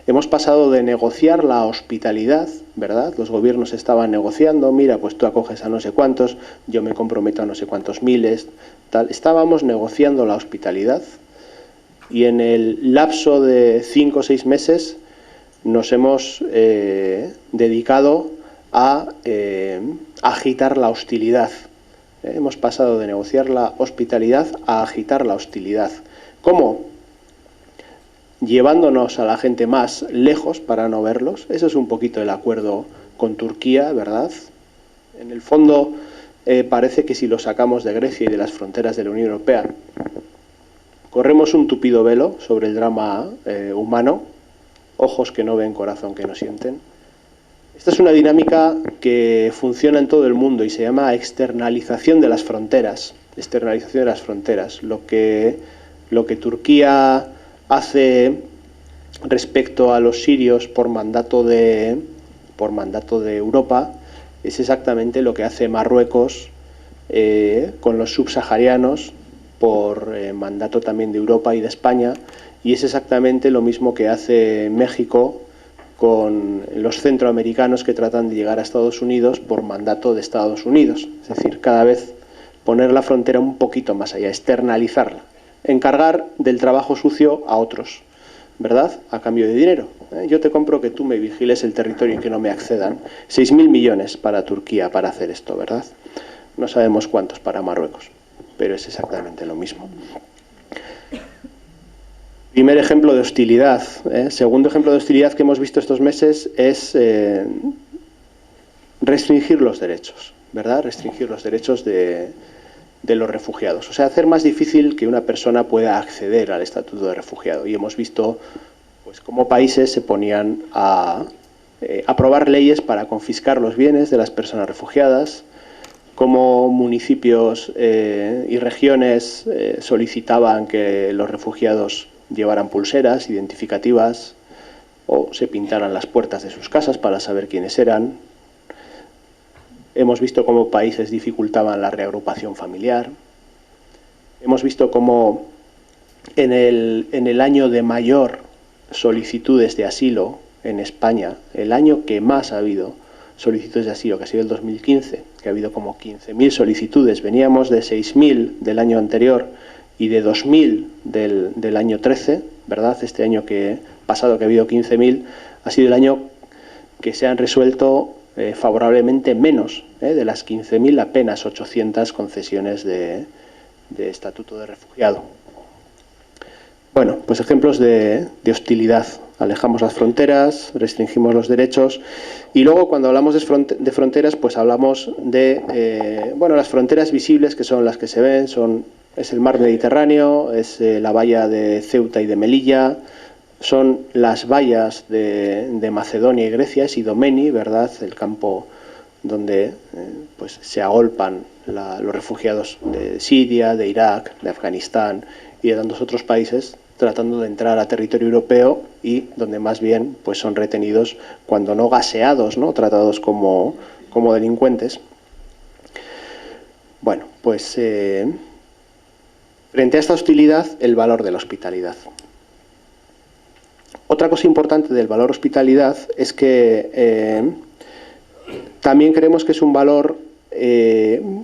hemos pasado de negociar la hospitalidad, ¿verdad? Los gobiernos estaban negociando, mira, pues tú acoges a no sé cuántos, yo me comprometo a no sé cuántos miles, tal. Estábamos negociando la hospitalidad y en el lapso de 5 o 6 meses nos hemos dedicado a agitar la hostilidad. Hemos pasado de negociar la hospitalidad a agitar la hostilidad. ¿Cómo? Llevándonos a la gente más lejos para no verlos. Eso es un poquito el acuerdo con Turquía, ¿verdad? En el fondo parece que si lo sacamos de Grecia y de las fronteras de la Unión Europea, corremos un tupido velo sobre el drama humano, ojos que no ven, corazón que no sienten. Esta es una dinámica que funciona en todo el mundo y se llama externalización de las fronteras. Externalización de las fronteras. Lo que Turquía hace respecto a los sirios por mandato de Europa es exactamente lo que hace Marruecos con los subsaharianos por mandato también de Europa y de España, y es exactamente lo mismo que hace México con los centroamericanos que tratan de llegar a Estados Unidos por mandato de Estados Unidos. Es decir, cada vez poner la frontera un poquito más allá, externalizarla, encargar del trabajo sucio a otros, ¿verdad? A cambio de dinero. Yo te compro que tú me vigiles el territorio y que no me accedan. 6.000 millones para Turquía para hacer esto, ¿verdad? No sabemos cuántos para Marruecos, pero es exactamente lo mismo. Primer ejemplo de hostilidad. Segundo ejemplo de hostilidad que hemos visto estos meses es restringir los derechos, ¿verdad? Restringir los derechos de los refugiados. O sea, hacer más difícil que una persona pueda acceder al estatuto de refugiado. Y hemos visto pues, cómo países se ponían a aprobar leyes para confiscar los bienes de las personas refugiadas, cómo municipios y regiones solicitaban que los refugiados llevaran pulseras identificativas o se pintaran las puertas de sus casas para saber quiénes eran. Hemos visto cómo países dificultaban la reagrupación familiar. Hemos visto cómo en el año de mayor solicitudes de asilo en España, el año que más ha habido solicitudes de asilo, que ha sido el 2015, que ha habido como 15.000 solicitudes, veníamos de 6.000 del año anterior y de 2.000 del año 13, ¿verdad? Este año pasado que ha habido 15.000, ha sido el año que se han resuelto favorablemente menos, de las 15.000 apenas 800 concesiones de estatuto de refugiado. Bueno, pues ejemplos de hostilidad. Alejamos las fronteras, restringimos los derechos y luego cuando hablamos de fronteras pues hablamos de las fronteras visibles, que son las que se ven, es el mar Mediterráneo, es la valla de Ceuta y de Melilla, son las vallas de Macedonia y Grecia, es Idomeni, ¿verdad? El campo donde pues se agolpan los refugiados de Siria, de Irak, de Afganistán y de tantos otros países, tratando de entrar a territorio europeo y donde más bien pues son retenidos, cuando no gaseados, ¿no? Tratados como delincuentes. Bueno, pues frente a esta hostilidad, el valor de la hospitalidad. Otra cosa importante del valor hospitalidad es que también creemos que es un valor que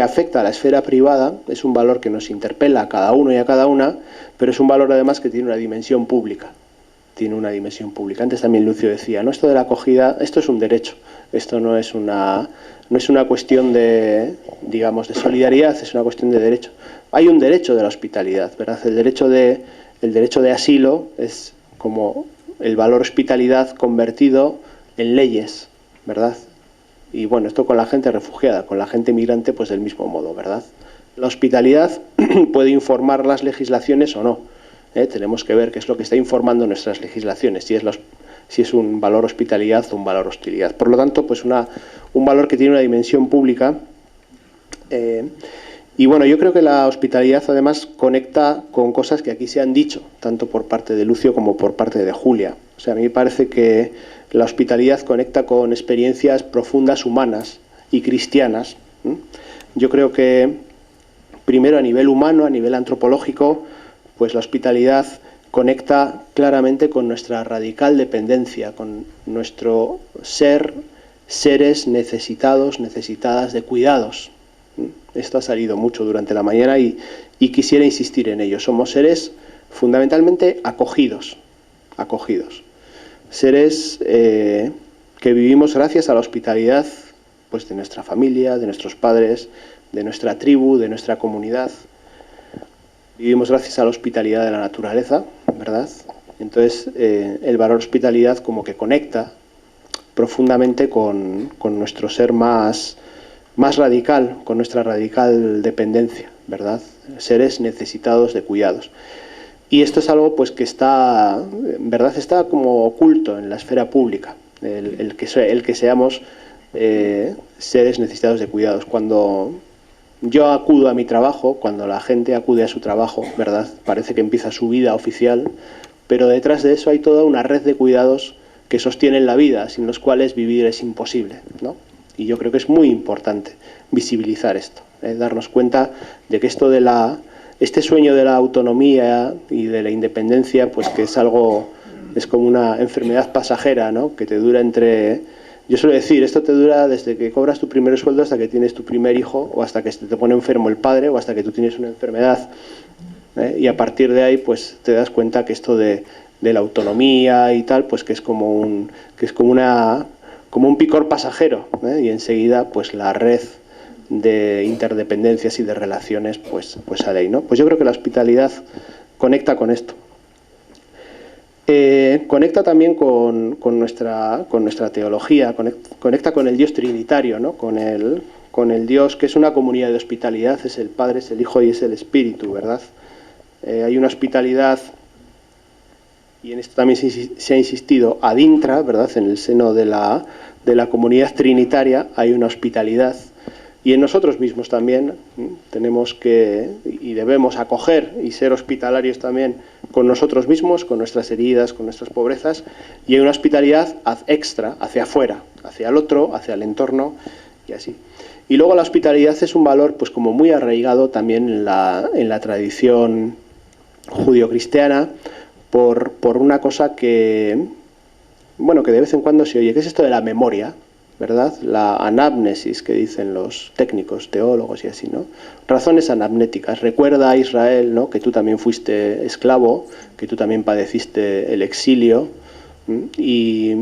afecta a la esfera privada, es un valor que nos interpela a cada uno y a cada una, pero es un valor además que tiene una dimensión pública. Tiene una dimensión pública. Antes también Lucio decía, no, esto de la acogida, esto es un derecho, esto no es una cuestión de, digamos, de solidaridad, es una cuestión de derecho. Hay un derecho de la hospitalidad, ¿verdad? El derecho de asilo es como el valor hospitalidad convertido en leyes, ¿verdad? Y bueno, esto con la gente refugiada, con la gente migrante, pues del mismo modo, ¿verdad? La hospitalidad puede informar las legislaciones o no. Tenemos que ver qué es lo que está informando nuestras legislaciones, si es un valor hospitalidad o un valor hostilidad. Por lo tanto, pues un valor que tiene una dimensión pública. Y bueno, yo creo que la hospitalidad además conecta con cosas que aquí se han dicho, tanto por parte de Lucio como por parte de Julia. O sea, a mí me parece que la hospitalidad conecta con experiencias profundas humanas y cristianas. Yo creo que primero a nivel humano, a nivel antropológico, pues la hospitalidad conecta claramente con nuestra radical dependencia, con nuestro seres necesitados, necesitadas de cuidados. Esto ha salido mucho durante la mañana y quisiera insistir en ello. Somos seres fundamentalmente acogidos. Seres que vivimos gracias a la hospitalidad pues, de nuestra familia, de nuestros padres, de nuestra tribu, de nuestra comunidad. Vivimos gracias a la hospitalidad de la naturaleza, ¿verdad? Entonces, el valor hospitalidad como que conecta profundamente con nuestro ser más radical, con nuestra radical dependencia, ¿verdad? Seres necesitados de cuidados. Y esto es algo pues que está, en verdad, está como oculto en la esfera pública, el que seamos seres necesitados de cuidados. Cuando yo acudo a mi trabajo, cuando la gente acude a su trabajo, ¿verdad? Parece que empieza su vida oficial, pero detrás de eso hay toda una red de cuidados que sostienen la vida, sin los cuales vivir es imposible, ¿no? Y yo creo que es muy importante visibilizar esto, darnos cuenta de que esto este sueño de la autonomía y de la independencia, pues que es como una enfermedad pasajera, ¿no? Que te dura yo suelo decir, esto te dura desde que cobras tu primer sueldo hasta que tienes tu primer hijo, o hasta que te pone enfermo el padre, o hasta que tú tienes una enfermedad. Y a partir de ahí, pues te das cuenta que esto de la autonomía y tal, pues que es como un picor pasajero, y enseguida pues la red de interdependencias y de relaciones pues sale ahí, ¿no? Pues yo creo que la hospitalidad conecta con esto. Conecta también con nuestra teología, conecta con el Dios trinitario, ¿no? Con el Dios que es una comunidad de hospitalidad, es el Padre, es el Hijo y es el Espíritu, ¿verdad? Hay una hospitalidad, y en esto también se ha insistido, ad intra, ¿verdad? En el seno de la comunidad trinitaria hay una hospitalidad, y en nosotros mismos también tenemos que y debemos acoger y ser hospitalarios también con nosotros mismos, con nuestras heridas, con nuestras pobrezas, y hay una hospitalidad ad extra, hacia afuera, hacia el otro, hacia el entorno, y así. Y luego la hospitalidad es un valor pues como muy arraigado también en la tradición judio-cristiana, por una cosa que de vez en cuando se oye, que es esto de la memoria, ¿verdad? La anamnesis que dicen los técnicos, teólogos y así, ¿no? Razones anamnéticas. Recuerda a Israel, ¿no? Que tú también fuiste esclavo, que tú también padeciste el exilio. Y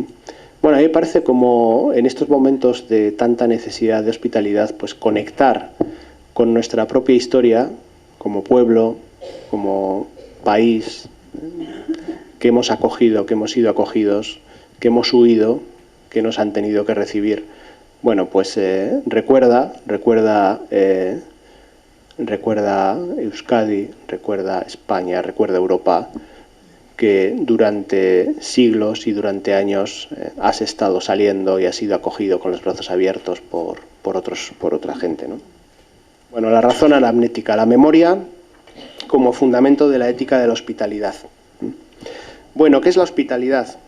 bueno, a mí me parece como en estos momentos de tanta necesidad de hospitalidad, pues conectar con nuestra propia historia como pueblo, como país, que hemos acogido, que hemos sido acogidos, que hemos huido, que nos han tenido que recibir. Bueno, pues recuerda Euskadi, recuerda España, recuerda Europa, que durante siglos y durante años has estado saliendo y has sido acogido con los brazos abiertos por otra gente, ¿no? Bueno, la razón anamnética, la memoria como fundamento de la ética de la hospitalidad. Bueno, ¿qué es la hospitalidad?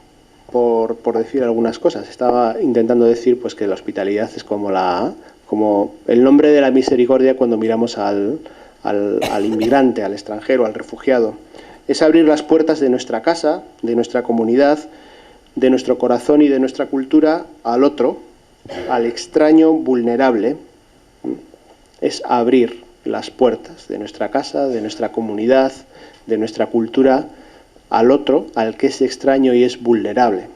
Por decir algunas cosas. Estaba intentando decir pues que la hospitalidad es como el nombre de la misericordia cuando miramos al inmigrante, al extranjero, al refugiado. Es abrir las puertas de nuestra casa, de nuestra comunidad, de nuestro corazón y de nuestra cultura al otro, al extraño vulnerable. Es abrir las puertas de nuestra casa, de nuestra comunidad, de nuestra cultura al otro, al que es extraño y es vulnerable.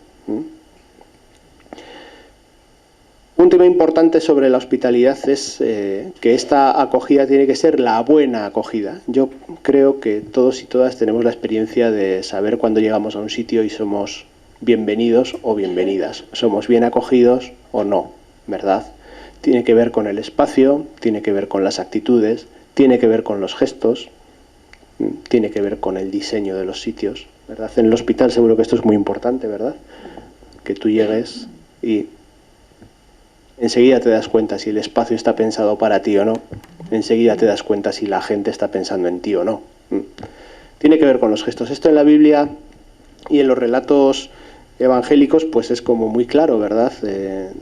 Un tema importante sobre la hospitalidad es que esta acogida tiene que ser la buena acogida. Yo creo que todos y todas tenemos la experiencia de saber cuando llegamos a un sitio y somos bienvenidos o bienvenidas. Somos bien acogidos o no, ¿verdad? Tiene que ver con el espacio, tiene que ver con las actitudes, tiene que ver con los gestos, tiene que ver con el diseño de los sitios, ¿verdad? En el hospital seguro que esto es muy importante, ¿verdad? Que tú llegues y enseguida te das cuenta si el espacio está pensado para ti o no. Enseguida te das cuenta si la gente está pensando en ti o no. Tiene que ver con los gestos. Esto en la Biblia y en los relatos evangélicos pues es como muy claro, ¿verdad?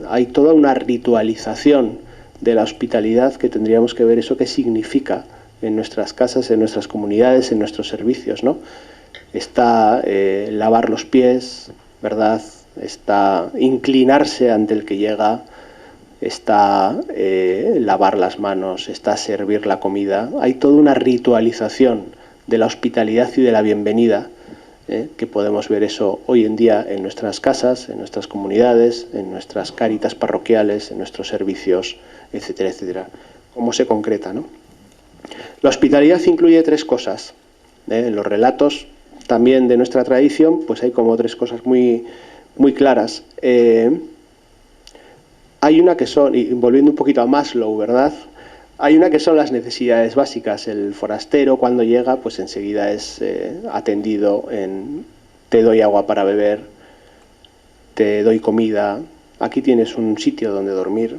Hay toda una ritualización de la hospitalidad que tendríamos que ver eso qué significa en nuestras casas, en nuestras comunidades, en nuestros servicios, ¿no? Está lavar los pies, ¿verdad? Está inclinarse ante el que llega, está lavar las manos, está servir la comida. Hay toda una ritualización de la hospitalidad y de la bienvenida, que podemos ver eso hoy en día en nuestras casas, en nuestras comunidades, en nuestras cáritas parroquiales, en nuestros servicios, etcétera, etcétera. ¿Cómo se concreta, no? La hospitalidad incluye tres cosas. En los relatos también de nuestra tradición, pues hay como tres cosas muy, muy claras. Hay una que son, y volviendo un poquito a Maslow, ¿verdad? Hay una que son las necesidades básicas. El forastero cuando llega, pues enseguida es atendido en te doy agua para beber, te doy comida, aquí tienes un sitio donde dormir.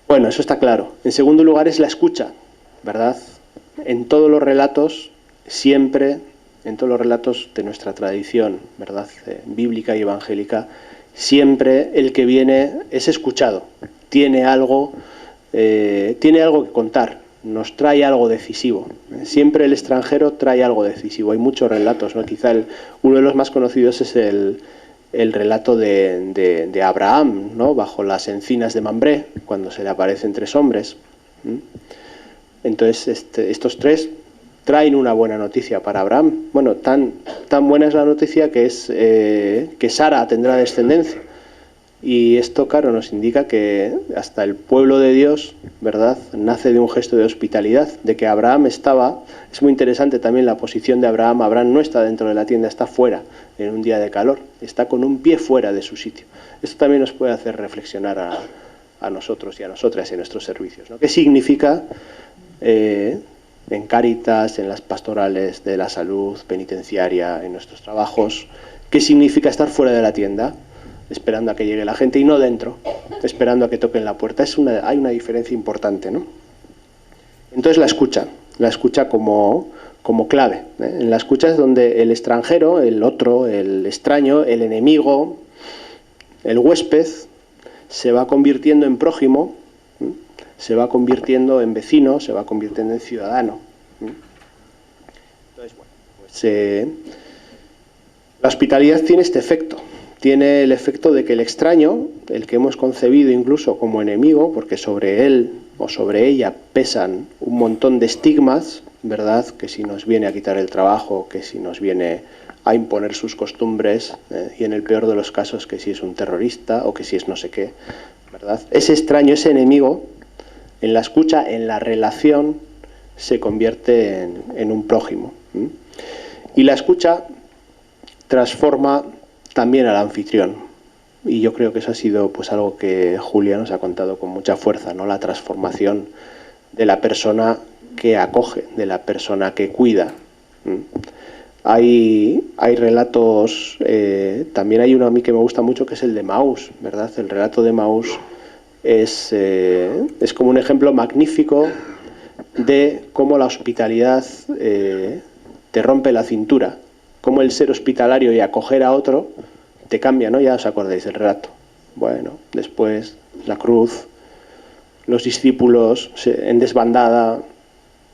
Bueno, eso está claro. En segundo lugar es la escucha, ¿verdad? En todos los relatos, siempre, en todos los relatos de nuestra tradición, ¿verdad? Bíblica y evangélica, siempre el que viene es escuchado, tiene algo que contar, nos trae algo decisivo. Siempre el extranjero trae algo decisivo. Hay muchos relatos, ¿no? Quizá uno de los más conocidos es el relato de Abraham, ¿no? Bajo las encinas de Mambré, cuando se le aparecen tres hombres. Entonces estos tres traen una buena noticia para Abraham. Bueno, tan buena es la noticia que es que Sara tendrá descendencia. Y esto, claro, nos indica que hasta el pueblo de Dios, ¿verdad?, nace de un gesto de hospitalidad, de que Abraham estaba. Es muy interesante también la posición de Abraham. Abraham no está dentro de la tienda, está fuera, en un día de calor. Está con un pie fuera de su sitio. Esto también nos puede hacer reflexionar a nosotros y a nosotras en nuestros servicios, ¿no? ¿Qué significa en Cáritas, en las pastorales de la salud penitenciaria, en nuestros trabajos? ¿Qué significa estar fuera de la tienda, esperando a que llegue la gente y no dentro, esperando a que toquen la puerta? Hay una diferencia importante, ¿no? Entonces la escucha como clave, ¿eh? En la escucha es donde el extranjero, el otro, el extraño, el enemigo, el huésped, se va convirtiendo en prójimo, ¿eh? Se va convirtiendo en vecino, se va convirtiendo en ciudadano, ¿eh? Entonces, bueno, pues la hospitalidad tiene este efecto. Tiene el efecto de que el extraño, el que hemos concebido incluso como enemigo, porque sobre él o sobre ella pesan un montón de estigmas, ¿verdad?, que si nos viene a quitar el trabajo, que si nos viene a imponer sus costumbres, y en el peor de los casos que si es un terrorista o que si es no sé qué, ¿verdad? Ese extraño, ese enemigo, en la escucha, en la relación, se convierte en un prójimo. Y la escucha transforma también al anfitrión, y yo creo que eso ha sido pues algo que Julia nos ha contado con mucha fuerza, ¿no? La transformación de la persona que acoge, de la persona que cuida. Hay relatos, también hay uno a mí que me gusta mucho, que es el de Maús, ¿verdad? El relato de Maús es como un ejemplo magnífico de cómo la hospitalidad te rompe la cintura, cómo el ser hospitalario y acoger a otro te cambia, ¿no? Ya os acordáis del relato. Bueno, después la cruz, los discípulos en desbandada,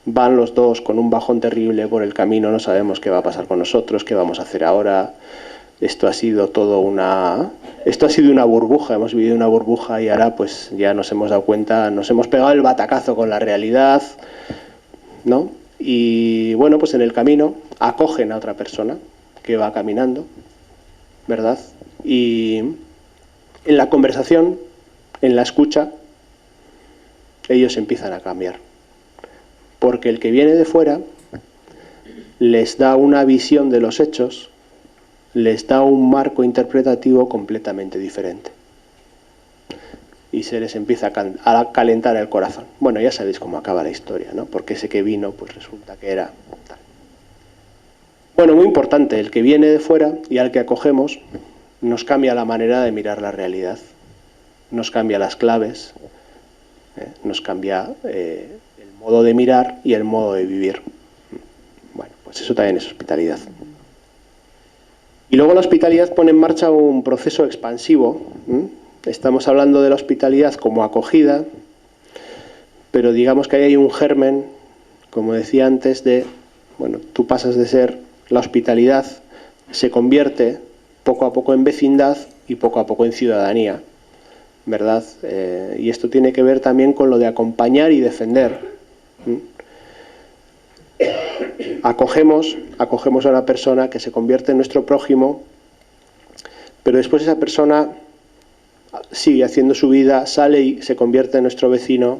van los dos con un bajón terrible por el camino, no sabemos qué va a pasar con nosotros, qué vamos a hacer ahora. Esto ha sido una burbuja, hemos vivido una burbuja y ahora pues ya nos hemos dado cuenta, nos hemos pegado el batacazo con la realidad, ¿no? Y bueno, pues en el camino acogen a otra persona que va caminando, ¿verdad? Y En la conversación, en la escucha, ellos empiezan a cambiar. Porque el que viene de fuera les da una visión de los hechos, les da un marco interpretativo completamente diferente. Y se les empieza a calentar el corazón. Bueno, ya sabéis cómo acaba la historia, ¿no? Porque ese que vino, pues resulta que era tal. Bueno, muy importante, el que viene de fuera y al que acogemos nos cambia la manera de mirar la realidad, nos cambia las claves, nos cambia el modo de mirar y el modo de vivir. Bueno, pues eso también es hospitalidad. Y luego la hospitalidad pone en marcha un proceso expansivo. Estamos hablando de la hospitalidad como acogida, pero digamos que ahí hay un germen, como decía antes, de, bueno, tú pasas de ser la hospitalidad, se convierte poco a poco en vecindad y poco a poco en ciudadanía, ¿verdad? Y esto tiene que ver también con lo de acompañar y defender. Acogemos a una persona que se convierte en nuestro prójimo, pero después esa persona sigue haciendo su vida, sale y se convierte en nuestro vecino,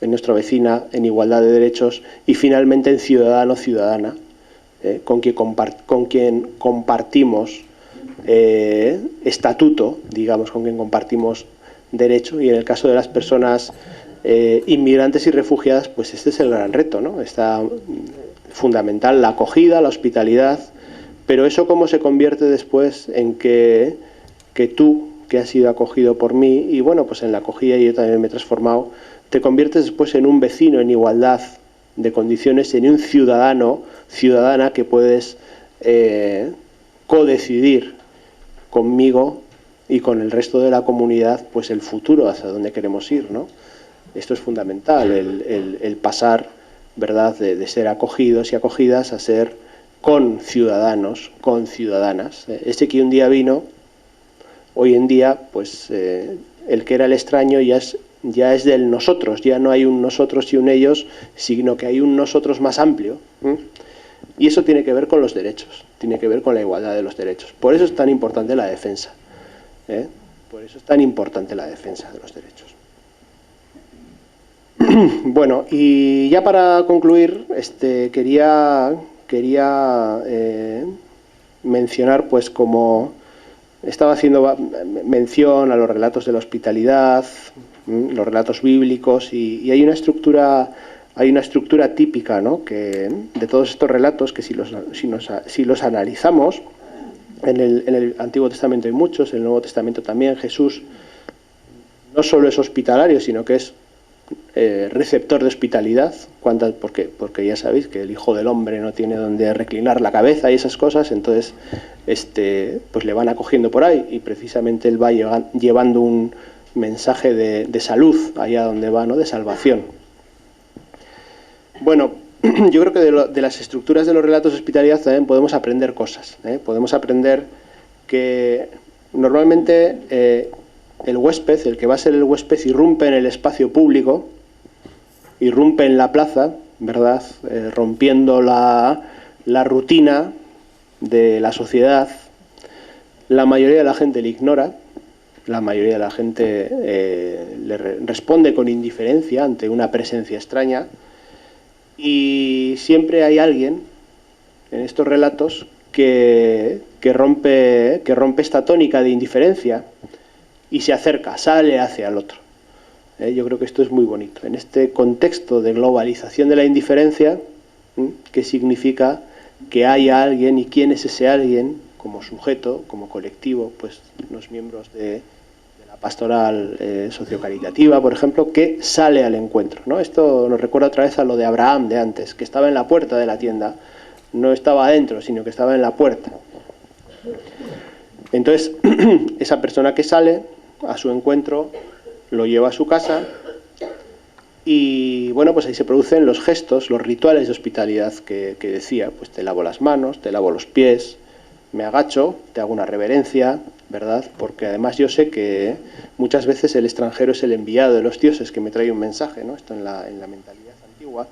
en nuestra vecina, en igualdad de derechos y finalmente en ciudadano o ciudadana, con quien compartimos estatuto, digamos, con quien compartimos derecho. Y en el caso de las personas inmigrantes y refugiadas, pues este es el gran reto, ¿no? Está fundamental la acogida, la hospitalidad, pero eso cómo se convierte después en que tú, que has sido acogido por mí, y bueno, pues en la acogida yo también me he transformado, te conviertes después en un vecino en igualdad de condiciones, en un ciudadano, ciudadana que puedes codecidir conmigo y con el resto de la comunidad, pues el futuro hacia donde queremos ir, ¿no? Esto es fundamental, el pasar, ¿verdad?, de ser acogidos y acogidas a ser conciudadanos, conciudadanas. Este que un día vino, hoy en día, pues el que era el extraño ya es del nosotros, ya no hay un nosotros y un ellos, sino que hay un nosotros más amplio. Y eso tiene que ver con los derechos, tiene que ver con la igualdad de los derechos. Por eso es tan importante la defensa, por eso es tan importante la defensa de los derechos. Bueno, y ya para concluir, quería mencionar, pues como estaba haciendo mención a los relatos de la hospitalidad, los relatos bíblicos, y hay una estructura típica, ¿no?, que de todos estos relatos, que si los analizamos, en el Antiguo Testamento hay muchos, en el Nuevo Testamento también. Jesús no solo es hospitalario, sino que es receptor de hospitalidad. Porque ya sabéis que el Hijo del Hombre no tiene donde reclinar la cabeza y esas cosas, entonces pues le van acogiendo por ahí, y precisamente él va llevando un mensaje de salud allá donde va, ¿no?, de salvación. Bueno, yo creo que de las estructuras de los relatos de hospitalidad también podemos aprender cosas, Podemos aprender que normalmente el huésped, el que va a ser el huésped, irrumpe en el espacio público, irrumpe en la plaza, ¿verdad?, rompiendo la rutina de la sociedad. La mayoría de la gente le ignora, la mayoría de la gente le responde con indiferencia ante una presencia extraña, y siempre hay alguien en estos relatos que rompe esta tónica de indiferencia y se acerca, sale hacia el otro. Yo creo que esto es muy bonito. En este contexto de globalización de la indiferencia, que significa que haya alguien, y quién es ese alguien, como sujeto, como colectivo, pues los miembros de la pastoral sociocaritativa, por ejemplo, que sale al encuentro, ¿no? Esto nos recuerda otra vez a lo de Abraham de antes, que estaba en la puerta de la tienda, no estaba adentro, sino que estaba en la puerta. Entonces, esa persona que sale a su encuentro lo lleva a su casa, y bueno, pues ahí se producen los gestos, los rituales de hospitalidad que decía, pues te lavo las manos, te lavo los pies, me agacho, te hago una reverencia, ¿verdad? Porque además yo sé que muchas veces el extranjero es el enviado de los dioses que me trae un mensaje, ¿no? Esto en la mentalidad antigua.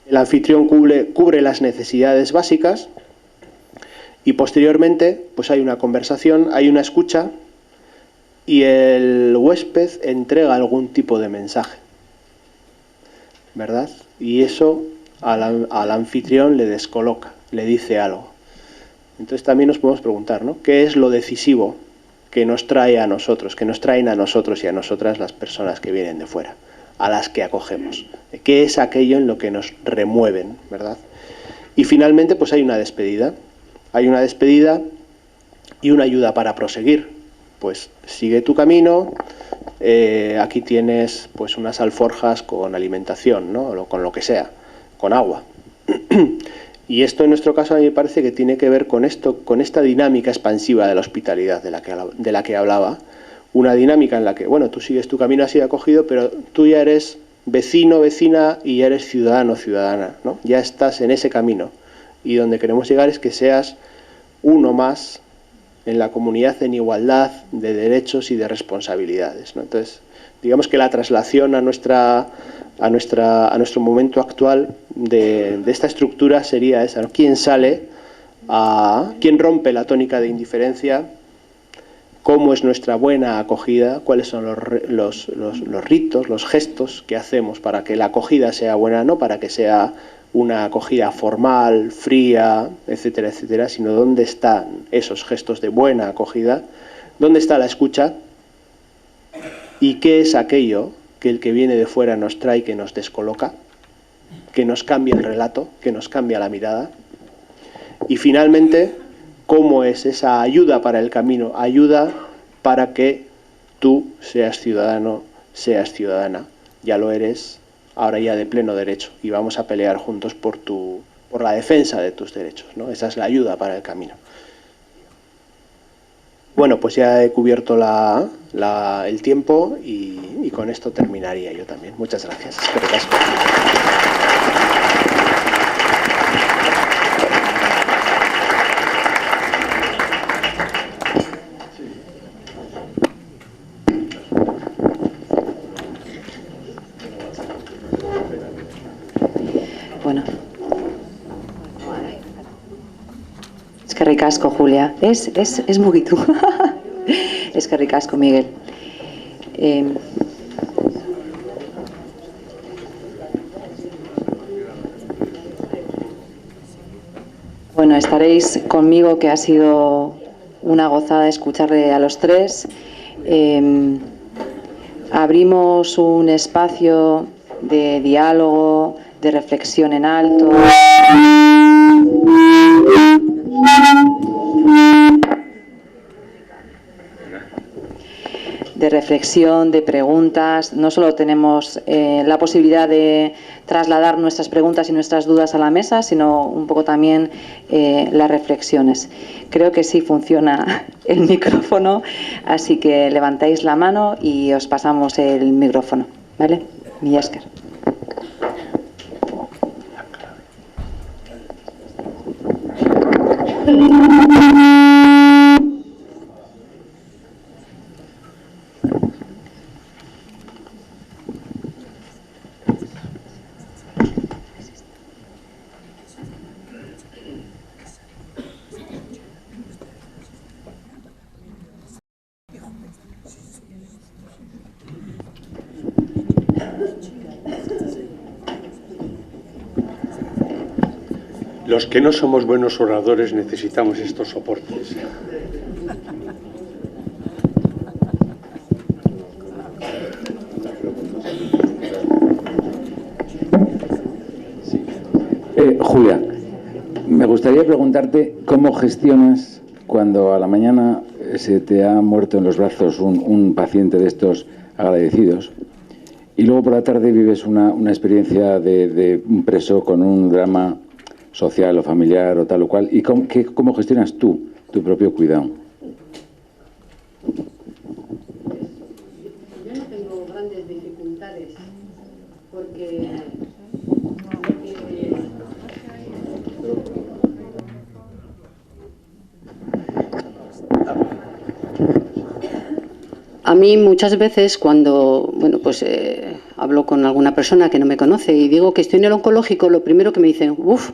El anfitrión cubre las necesidades básicas, y posteriormente pues hay una conversación, hay una escucha, y el huésped entrega algún tipo de mensaje, ¿verdad? Y eso al anfitrión le descoloca, le dice algo. Entonces también nos podemos preguntar, ¿no? ¿Qué es lo decisivo que nos trae a nosotros, que nos traen a nosotros y a nosotras las personas que vienen de fuera, a las que acogemos? ¿Qué es aquello en lo que nos remueven, ¿verdad? Y finalmente pues hay una despedida. Hay una despedida y una ayuda para proseguir. Pues sigue tu camino, aquí tienes pues unas alforjas con alimentación, ¿no? O con lo que sea, con agua. Y esto en nuestro caso a mí me parece que tiene que ver con esto, con esta dinámica expansiva de la hospitalidad de la que hablaba. Una dinámica en la que, bueno, tú sigues tu camino así acogido, pero tú ya eres vecino, vecina y ya eres ciudadano, ciudadana, ¿no? Ya estás en ese camino. Y donde queremos llegar es que seas uno más en la comunidad en igualdad de derechos y de responsabilidades, ¿no? Entonces, digamos que la traslación a nuestro momento actual de esta estructura sería esa, ¿no? ¿Quién rompe la tónica de indiferencia? ¿Cómo es nuestra buena acogida? ¿Cuáles son los ritos, los gestos que hacemos para que la acogida sea buena? No para que sea una acogida formal, fría, etcétera, etcétera, sino dónde están esos gestos de buena acogida, dónde está la escucha y qué es aquello que el que viene de fuera nos trae, que nos descoloca, que nos cambia el relato, que nos cambia la mirada. Y finalmente, cómo es esa ayuda para el camino, ayuda para que tú seas ciudadano, seas ciudadana, ya lo eres, ahora ya de pleno derecho, y vamos a pelear juntos por la defensa de tus derechos, ¿no? Esa es la ayuda para el camino. Bueno, pues ya he cubierto el tiempo y con esto terminaría yo también. Muchas gracias. Bueno. Es que ricasco, Julia. Es mugitu. Es que ricasco, Miguel. Bueno, estaréis conmigo que ha sido una gozada escucharle a los tres. Abrimos un espacio de diálogo, de reflexión en alto. De reflexión, de preguntas. No solo tenemos la posibilidad de trasladar nuestras preguntas y nuestras dudas a la mesa, sino un poco también las reflexiones. Creo que sí funciona el micrófono, así que levantáis la mano y os pasamos el micrófono, ¿vale? Mi Esker. Los que no somos buenos oradores necesitamos estos soportes. Julia, me gustaría preguntarte cómo gestionas cuando a la mañana se te ha muerto en los brazos un paciente de estos agradecidos y luego por la tarde vives una experiencia de un preso con un drama social o familiar o tal o cual, y cómo gestionas tú tu propio cuidado. Yo no tengo grandes dificultades porque a mí muchas veces cuando hablo con alguna persona que no me conoce y digo que estoy en el oncológico, lo primero que me dicen, uff,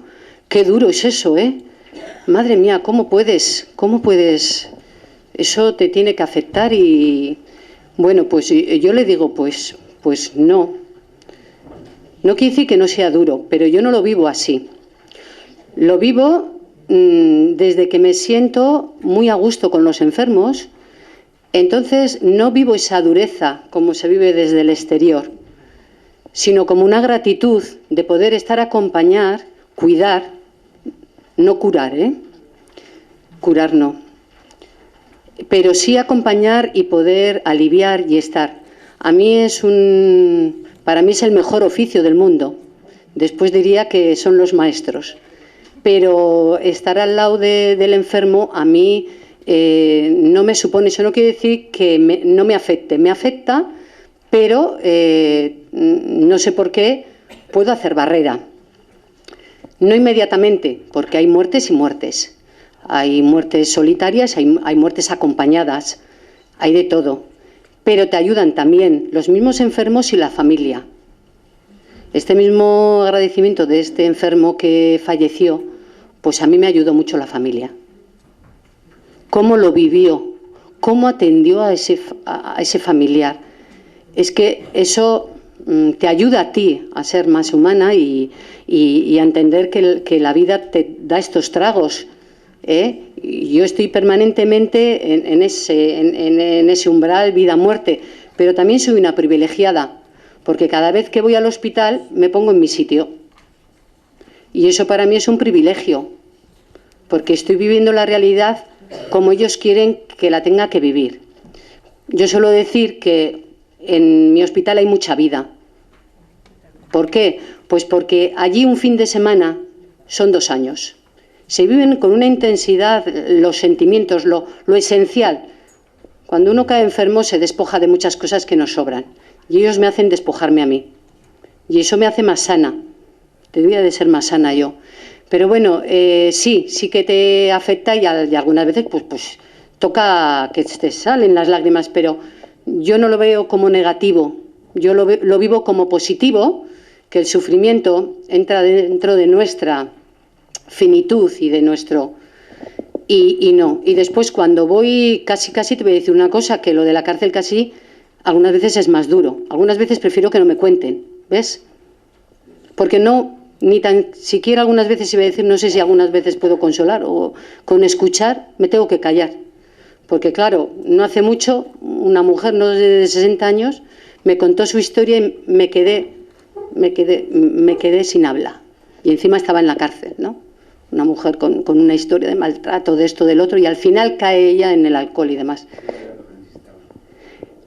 qué duro es eso, ¿eh? Madre mía, ¿cómo puedes? Eso te tiene que afectar y Bueno, pues yo le digo, pues no. No quiere decir que no sea duro, pero yo no lo vivo así. Lo vivo desde que me siento muy a gusto con los enfermos. Entonces no vivo esa dureza como se vive desde el exterior, sino como una gratitud de poder estar acompañar, cuidar, no curar, curar no, pero sí acompañar y poder aliviar y estar. A mí para mí es el mejor oficio del mundo. Después diría que son los maestros. Pero estar al lado del enfermo a mí no me supone, eso no quiere decir que no me afecte. Me afecta, pero no sé por qué puedo hacer barrera. No inmediatamente, porque hay muertes y muertes. Hay muertes solitarias, hay muertes acompañadas, hay de todo. Pero te ayudan también los mismos enfermos y la familia. Este mismo agradecimiento de este enfermo que falleció, pues a mí me ayudó mucho la familia. Cómo lo vivió, cómo atendió a ese familiar. Es que eso te ayuda a ti a ser más humana y a entender que la vida te da estos tragos. Yo estoy permanentemente en ese umbral vida-muerte, pero también soy una privilegiada, porque cada vez que voy al hospital me pongo en mi sitio. Y eso para mí es un privilegio, porque estoy viviendo la realidad como ellos quieren que la tenga que vivir. Yo suelo decir que en mi hospital hay mucha vida. ¿Por qué? Pues porque allí un fin de semana son 2 años. Se viven con una intensidad los sentimientos, lo esencial. Cuando uno cae enfermo se despoja de muchas cosas que nos sobran. Y ellos me hacen despojarme a mí. Y eso me hace más sana. Debería de ser más sana yo. Pero bueno, sí que te afecta y algunas veces pues toca que te salen las lágrimas, pero yo no lo veo como negativo. Yo lo vivo como positivo, que el sufrimiento entra dentro de nuestra finitud y de nuestro... Y no. Y después cuando voy, casi te voy a decir una cosa, que lo de la cárcel casi algunas veces es más duro. Algunas veces prefiero que no me cuenten, ¿ves? Porque no, ni tan siquiera algunas veces iba a decir, no sé si algunas veces puedo consolar, o con escuchar me tengo que callar. Porque claro, no hace mucho, una mujer no de 60 años me contó su historia y me quedé sin habla. Y encima estaba en la cárcel, ¿no? Una mujer con una historia de maltrato, de esto, del otro, y al final cae ella en el alcohol y demás.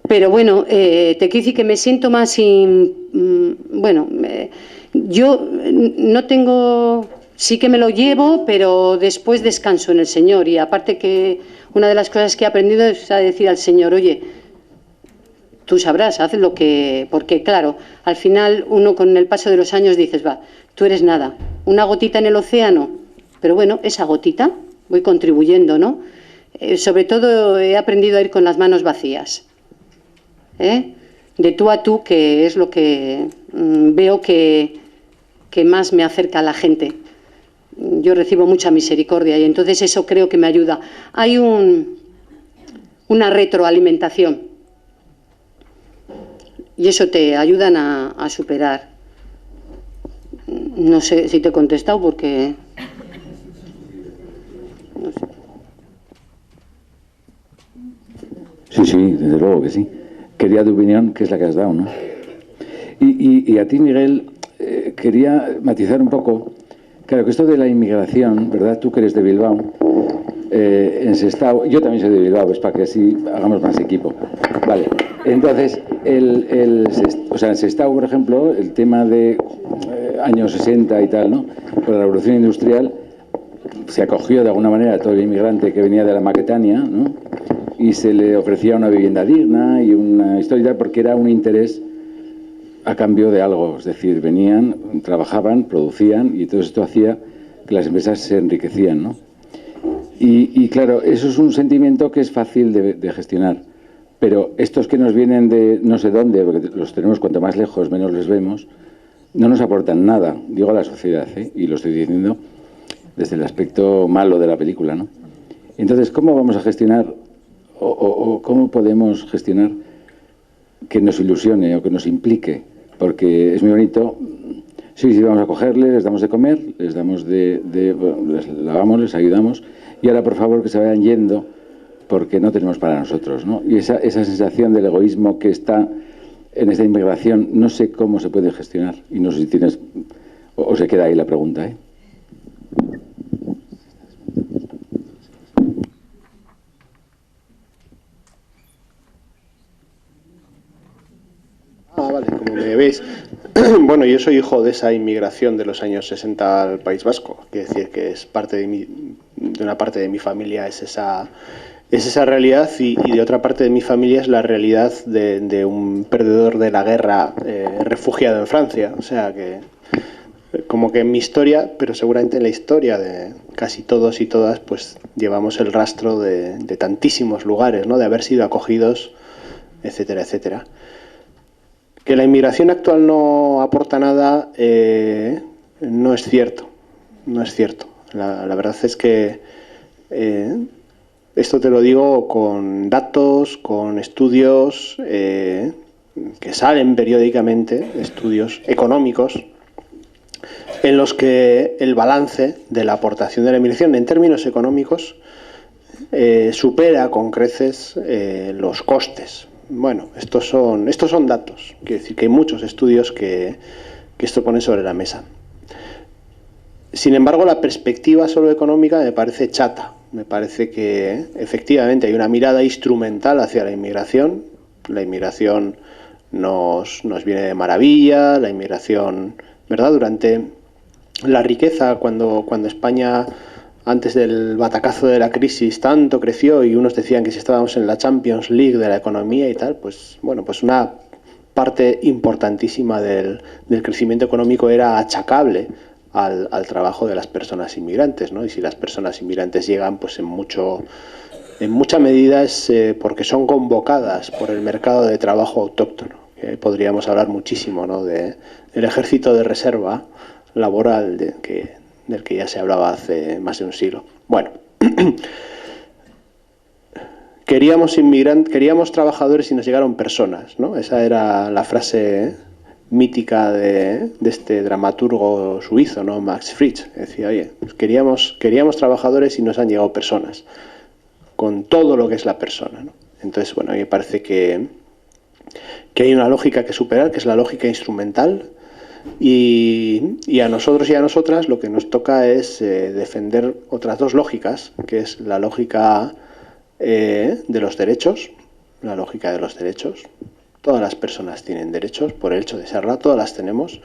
Pero bueno, te quiero decir que me siento más yo no tengo... Sí que me lo llevo, pero después descanso en el Señor. Y aparte que una de las cosas que he aprendido es a decir al Señor, oye, tú sabrás, haz lo que... Porque claro, al final uno con el paso de los años dices, va, tú eres nada, una gotita en el océano, pero bueno, esa gotita voy contribuyendo, ¿no? Sobre todo he aprendido a ir con las manos vacías. De tú a tú, que es lo que veo que más me acerca a la gente. Yo recibo mucha misericordia y entonces eso creo que me ayuda. Hay una retroalimentación y eso te ayudan a superar. No sé si te he contestado porque... No sé. Sí, desde luego que sí. Quería tu opinión, que es la que has dado, ¿no? Y a ti, Miguel, quería matizar un poco. Claro, que esto de la inmigración, ¿verdad? Tú que eres de Bilbao, en Sestao, yo también soy de Bilbao, es para que así hagamos más equipo. Vale, entonces, en Sestao, por ejemplo, el tema de años 60 y tal, ¿no? Con la revolución industrial, se acogió de alguna manera a todo el inmigrante que venía de la Maquetania, ¿no? Y se le ofrecía una vivienda digna y una historia, porque era un interés a cambio de algo, es decir, venían, trabajaban, producían y todo esto hacía que las empresas se enriquecían, ¿no? Y claro, eso es un sentimiento que es fácil de gestionar, pero estos que nos vienen de no sé dónde, porque los tenemos cuanto más lejos, menos les vemos, no nos aportan nada, digo a la sociedad, y lo estoy diciendo desde el aspecto malo de la película, ¿no? Entonces, ¿cómo vamos a gestionar o cómo podemos gestionar que nos ilusione o que nos implique, porque es muy bonito. Sí, vamos a cogerles, les damos de comer, les lavamos, les ayudamos, y ahora, por favor, que se vayan yendo, porque no tenemos para nosotros, ¿no? Y esa sensación del egoísmo que está en esta inmigración, no sé cómo se puede gestionar, y no sé si tienes, o se queda ahí la pregunta, ¿eh? Vale, como me veis. Bueno, yo soy hijo de esa inmigración de los años 60 al País Vasco. Quiere decir que es parte de una parte de mi familia es esa realidad, y de otra parte de mi familia es la realidad de un perdedor de la guerra refugiado en Francia. O sea que, como que en mi historia, pero seguramente en la historia de casi todos y todas, pues llevamos el rastro de tantísimos lugares, ¿no? De haber sido acogidos, etcétera, etcétera. Que la inmigración actual no aporta nada, no es cierto. No es cierto. La verdad es que esto te lo digo con datos, con estudios que salen periódicamente, estudios económicos, en los que el balance de la aportación de la inmigración en términos económicos supera con creces los costes. Bueno, estos son datos. Quiero decir que hay muchos estudios que esto pone sobre la mesa. Sin embargo, la perspectiva solo económica me parece chata. Me parece que efectivamente hay una mirada instrumental hacia la inmigración. La inmigración nos viene de maravilla. La inmigración, ¿verdad? Durante la riqueza, cuando España, antes del batacazo de la crisis, tanto creció, y unos decían que si estábamos en la Champions League de la economía y tal, pues bueno, pues una parte importantísima del crecimiento económico era achacable al trabajo de las personas inmigrantes, ¿no? Y si las personas inmigrantes llegan, pues en mucha medida es porque son convocadas por el mercado de trabajo autóctono. Podríamos hablar muchísimo, ¿no? del ejército de reserva laboral del que ya se hablaba hace más de un siglo. Bueno, queríamos trabajadores y nos llegaron personas, ¿no? Esa era la frase mítica de este dramaturgo suizo, ¿no? Max Frisch. Decía, oye, pues queríamos trabajadores y nos han llegado personas, con todo lo que es la persona, ¿no? Entonces, bueno, a mí me parece que hay una lógica que superar, que es la lógica instrumental. Y a nosotros y a nosotras lo que nos toca es defender otras dos lógicas, que es la lógica de los derechos, la lógica de los derechos. Todas las personas tienen derechos, por el hecho de serla, todas las tenemos.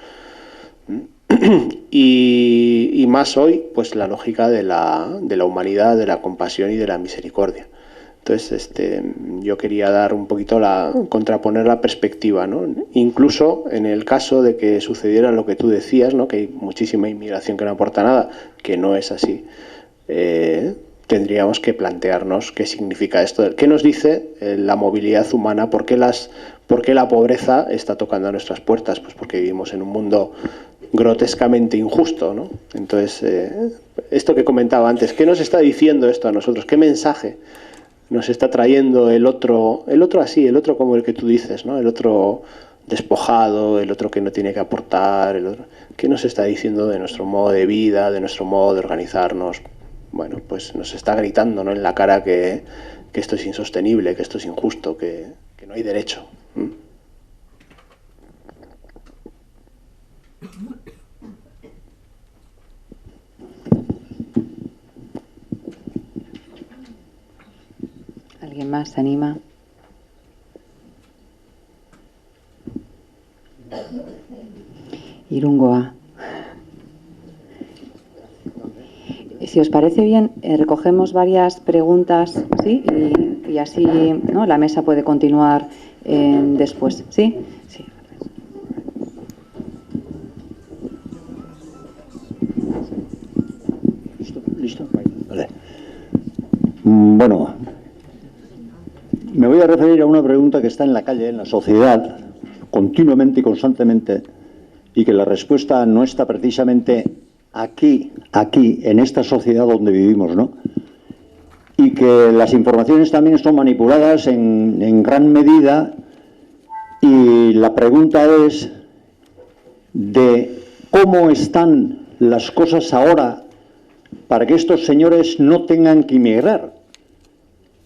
Y más hoy, pues la lógica de la humanidad, de la compasión y de la misericordia. Entonces, yo quería dar un poquito contraponer la perspectiva, ¿no? Incluso en el caso de que sucediera lo que tú decías, ¿no? Que hay muchísima inmigración que no aporta nada, que no es así. Tendríamos que plantearnos qué significa esto, qué nos dice la movilidad humana, por qué la pobreza está tocando a nuestras puertas. Pues porque vivimos en un mundo grotescamente injusto, ¿no? Entonces, esto que comentaba antes, ¿qué nos está diciendo esto a nosotros? ¿Qué mensaje nos está trayendo el otro así, el otro como el que tú dices, ¿no? El otro despojado, el otro que no tiene que aportar, el otro? ¿Qué nos está diciendo de nuestro modo de vida, de nuestro modo de organizarnos? Bueno, pues nos está gritando, ¿no?, en la cara que esto es insostenible, que esto es injusto, que no hay derecho. ¿Alguien más se anima? Irungoa. Si os parece bien, recogemos varias preguntas, ¿sí? Y así, ¿no?, la mesa puede continuar después. ¿Sí? Sí. ¿Listo? Vale. Bueno, me voy a referir a una pregunta que está en la calle, en la sociedad, continuamente y constantemente, y que la respuesta no está precisamente aquí, en esta sociedad donde vivimos, ¿no? Y que las informaciones también son manipuladas en gran medida Y la pregunta es de cómo están las cosas ahora para que estos señores no tengan que emigrar.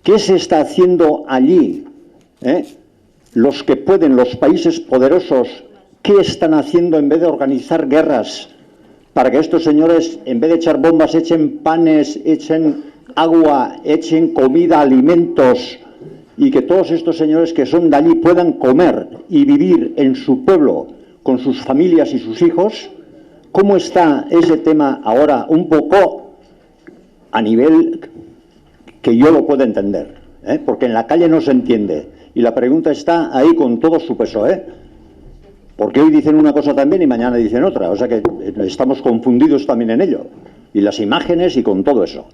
¿Qué se está haciendo allí? Los que pueden, los países poderosos, ¿qué están haciendo en vez de organizar guerras para que estos señores, en vez de echar bombas, echen panes, echen agua, echen comida, alimentos, y que todos estos señores que son de allí puedan comer y vivir en su pueblo con sus familias y sus hijos? ¿Cómo está ese tema ahora un poco a nivel que yo lo pueda entender? Porque en la calle no se entiende. Y la pregunta está ahí con todo su peso, porque hoy dicen una cosa también y mañana dicen otra. O sea que estamos confundidos también en ello. Y las imágenes y con todo eso.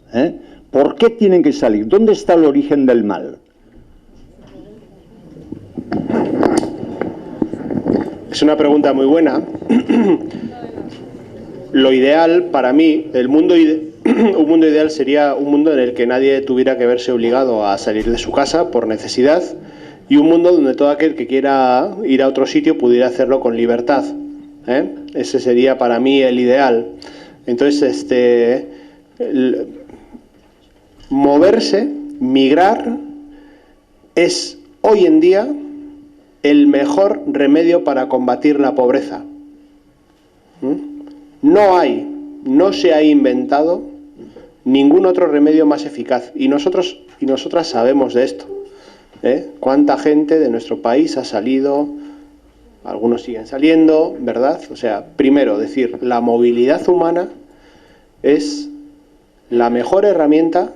¿Por qué tienen que salir? ¿Dónde está el origen del mal? Es una pregunta muy buena. Lo ideal para mí, un mundo ideal sería un mundo en el que nadie tuviera que verse obligado a salir de su casa por necesidad, y un mundo donde todo aquel que quiera ir a otro sitio pudiera hacerlo con libertad. Ese sería para mí el ideal. Entonces, moverse, migrar, es hoy en día el mejor remedio para combatir la pobreza. No se ha inventado ningún otro remedio más eficaz. Y nosotros y nosotras sabemos de esto. Cuánta gente de nuestro país ha salido, algunos siguen saliendo, ¿verdad? O sea, primero decir, la movilidad humana es la mejor herramienta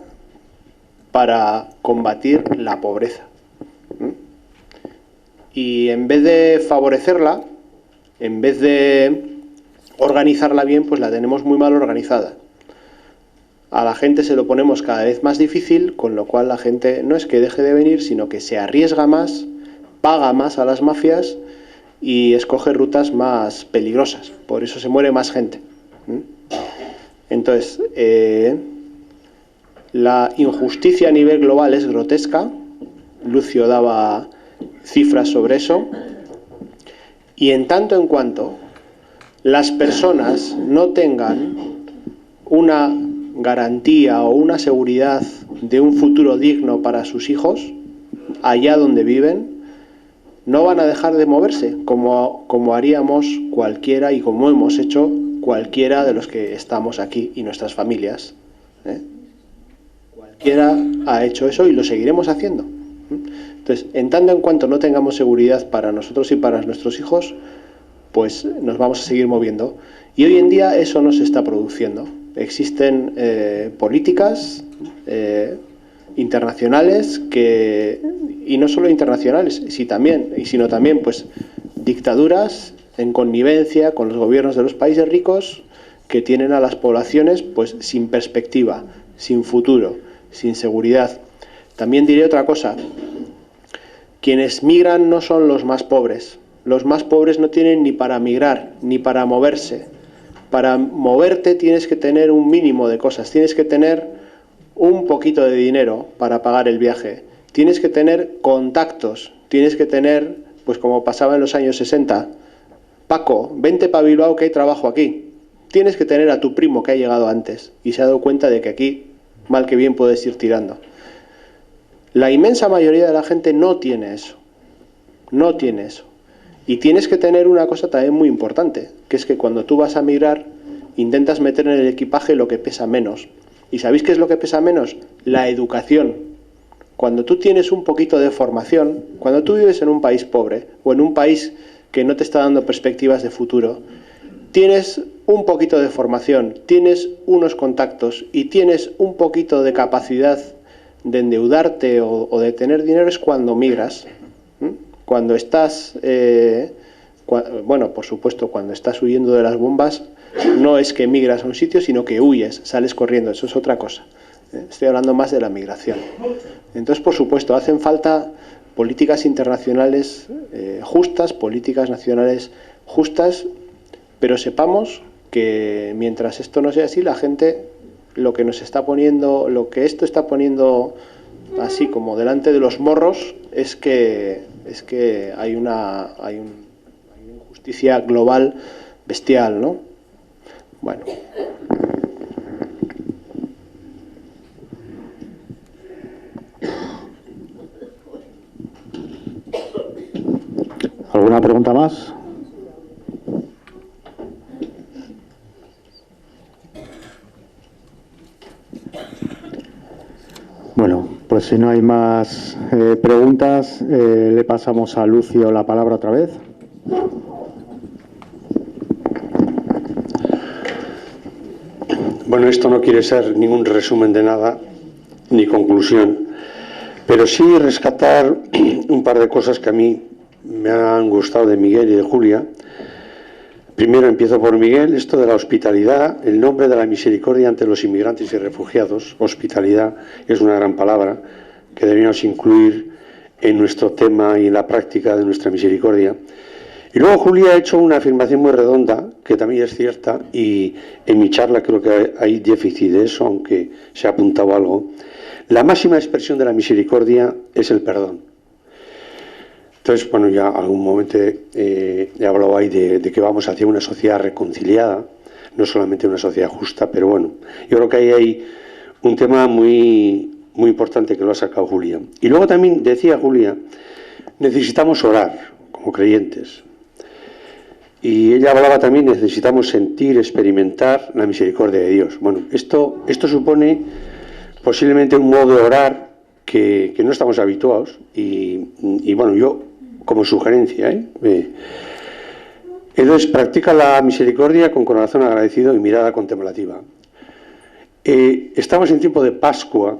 para combatir la pobreza. Y en vez de favorecerla, en vez de organizarla bien, pues la tenemos muy mal organizada. A la gente se lo ponemos cada vez más difícil, con lo cual la gente no es que deje de venir, sino que se arriesga más, paga más a las mafias y escoge rutas más peligrosas. Por eso se muere más gente. Entonces, la injusticia a nivel global es grotesca. Lucio daba cifras sobre eso. Y en tanto en cuanto las personas no tengan una garantía o una seguridad de un futuro digno para sus hijos, allá donde viven, no van a dejar de moverse, como haríamos cualquiera y como hemos hecho cualquiera de los que estamos aquí y nuestras familias. Cualquiera ha hecho eso y lo seguiremos haciendo. Entonces, en tanto en cuanto no tengamos seguridad para nosotros y para nuestros hijos, pues nos vamos a seguir moviendo. Y hoy en día eso no se está produciendo. Existen políticas internacionales y no solo internacionales, sino también pues dictaduras en connivencia con los gobiernos de los países ricos que tienen a las poblaciones pues sin perspectiva, sin futuro, sin seguridad. También diré otra cosa. Quienes migran no son los más pobres. Los más pobres no tienen ni para migrar, ni para moverse. Para moverte tienes que tener un mínimo de cosas. Tienes que tener un poquito de dinero para pagar el viaje. Tienes que tener contactos. Tienes que tener, pues como pasaba en los años 60, Paco, vente para Bilbao que hay trabajo aquí. Tienes que tener a tu primo que ha llegado antes y se ha dado cuenta de que aquí, mal que bien, puedes ir tirando. La inmensa mayoría de la gente no tiene eso. No tiene eso. Y tienes que tener una cosa también muy importante, que es que cuando tú vas a migrar, intentas meter en el equipaje lo que pesa menos. ¿Y sabéis qué es lo que pesa menos? La educación. Cuando tú tienes un poquito de formación, cuando tú vives en un país pobre o en un país que no te está dando perspectivas de futuro, tienes un poquito de formación, tienes unos contactos y tienes un poquito de capacidad de endeudarte o de tener dinero, es cuando migras. Cuando estás, bueno, por supuesto, cuando estás huyendo de las bombas, no es que migras a un sitio, sino que huyes, sales corriendo, eso es otra cosa. Estoy hablando más de la migración. Entonces, por supuesto, hacen falta políticas internacionales justas, políticas nacionales justas, pero sepamos que mientras esto no sea así, la gente, lo que esto está poniendo así como delante de los morros, es que hay una injusticia global bestial, ¿no? Bueno. ¿Alguna pregunta más? Bueno, pues si no hay más preguntas, le pasamos a Lucio la palabra otra vez. Bueno, esto no quiere ser ningún resumen de nada, ni conclusión, pero sí rescatar un par de cosas que a mí me han gustado de Miguel y de Julia. Primero empiezo por Miguel, esto de la hospitalidad, el nombre de la misericordia ante los inmigrantes y refugiados. Hospitalidad es una gran palabra que deberíamos incluir en nuestro tema y en la práctica de nuestra misericordia. Y luego Julia ha hecho una afirmación muy redonda, que también es cierta, y en mi charla creo que hay déficit de eso, aunque se ha apuntado algo. La máxima expresión de la misericordia es el perdón. Entonces, bueno, ya algún momento he hablado ahí de que vamos hacia una sociedad reconciliada, no solamente una sociedad justa, pero bueno, yo creo que ahí hay un tema muy importante que lo ha sacado Julia. Y luego también decía Julia, necesitamos orar como creyentes. Y ella hablaba también, necesitamos sentir, experimentar la misericordia de Dios. Bueno, esto supone posiblemente un modo de orar que no estamos habituados. Y bueno, yo como sugerencia, entonces practica la misericordia con corazón agradecido y mirada contemplativa. Estamos en tiempo de Pascua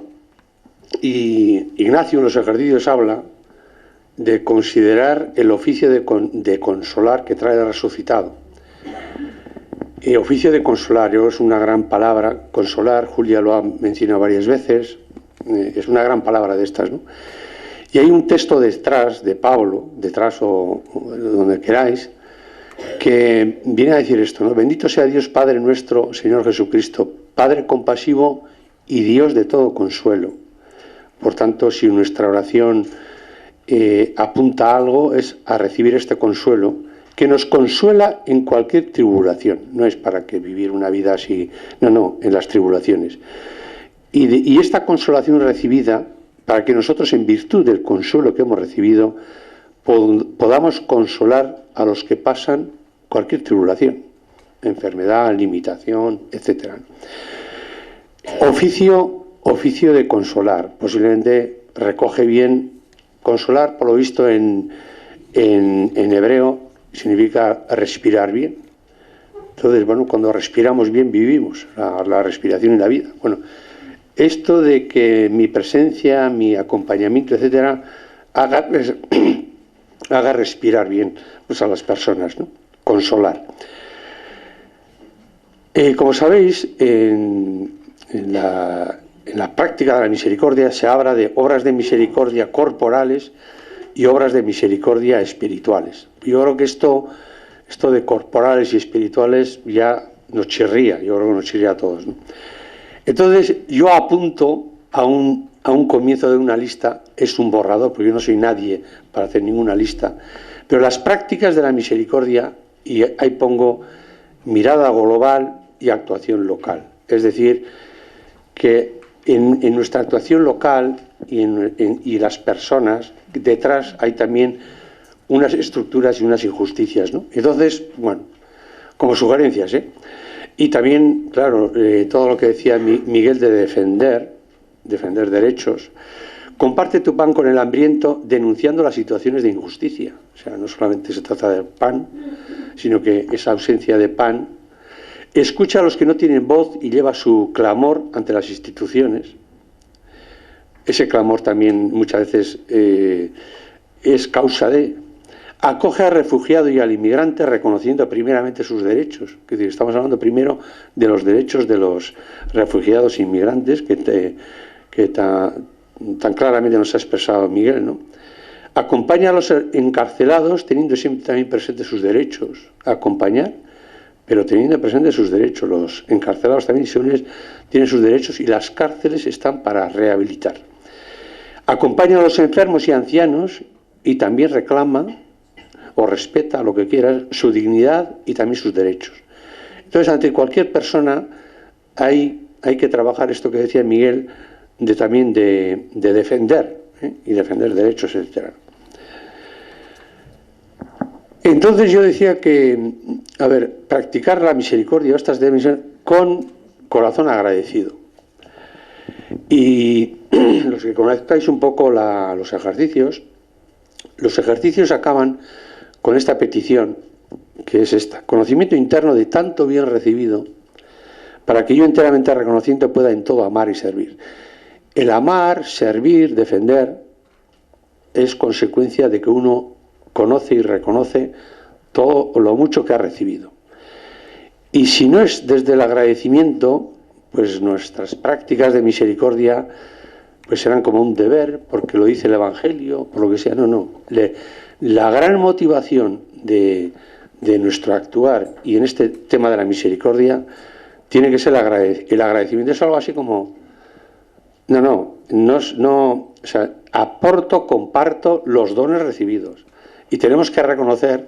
y Ignacio en los ejercicios habla de considerar el oficio de consolar que trae el resucitado. Oficio de consolar, es una gran palabra, consolar, Julia lo ha mencionado varias veces, es una gran palabra de estas, ¿no? Y hay un texto detrás de Pablo, detrás o donde queráis, que viene a decir esto, ¿no? Bendito sea Dios Padre nuestro, Señor Jesucristo, Padre compasivo y Dios de todo consuelo. Por tanto, si nuestra oración apunta a algo, es a recibir este consuelo, que nos consuela en cualquier tribulación. No es para que vivir una vida así, no, en las tribulaciones. Y esta consolación recibida, para que nosotros, en virtud del consuelo que hemos recibido, podamos consolar a los que pasan cualquier tribulación, enfermedad, limitación, etc. Oficio de consolar, posiblemente recoge bien. Consolar, por lo visto en hebreo, significa respirar bien. Entonces, bueno, cuando respiramos bien, vivimos la respiración en la vida. Bueno, esto de que mi presencia, mi acompañamiento, etcétera, haga respirar bien pues, a las personas, ¿no? Consolar. Como sabéis, en la práctica de la misericordia se habla de obras de misericordia corporales y obras de misericordia espirituales. Yo creo que esto de corporales y espirituales ya nos chirría, yo creo que nos chirría a todos, ¿no? Entonces yo apunto a un comienzo de una lista, es un borrador, porque yo no soy nadie para hacer ninguna lista, pero las prácticas de la misericordia, y ahí pongo mirada global y actuación local. Es decir, que en nuestra actuación local y las personas, detrás hay también unas estructuras y unas injusticias, ¿no? Entonces, bueno, como sugerencias, Y también, claro, todo lo que decía Miguel de defender derechos. Comparte tu pan con el hambriento denunciando las situaciones de injusticia. O sea, no solamente se trata del pan, sino que esa ausencia de pan. Escucha a los que no tienen voz y lleva su clamor ante las instituciones. Ese clamor también muchas veces es causa de... Acoge al refugiado y al inmigrante reconociendo primeramente sus derechos. Es decir, estamos hablando primero de los derechos de los refugiados e inmigrantes que tan claramente nos ha expresado Miguel, ¿no? Acompaña a los encarcelados teniendo siempre también presentes sus derechos. Acompañar, pero teniendo presentes sus derechos. Los encarcelados también tienen sus derechos y las cárceles están para rehabilitar. Acompaña a los enfermos y ancianos y también reclama o respeta, lo que quieras, su dignidad y también sus derechos. Entonces, ante cualquier persona hay que trabajar esto que decía Miguel, también de defender, y defender derechos, etc. Entonces yo decía que, a ver, practicar la misericordia, estas deben ser con corazón agradecido. Y los que conozcáis un poco los ejercicios acaban con esta petición, que es esta: conocimiento interno de tanto bien recibido, para que yo enteramente reconociendo pueda en todo amar y servir. El amar, servir, defender, es consecuencia de que uno conoce y reconoce todo lo mucho que ha recibido. Y si no es desde el agradecimiento, pues nuestras prácticas de misericordia pues serán como un deber, porque lo dice el Evangelio, por lo que sea. No. La gran motivación de nuestro actuar, y en este tema de la misericordia, tiene que ser el agradecimiento. Es algo así como, o sea, aporto, comparto los dones recibidos. Y tenemos que reconocer,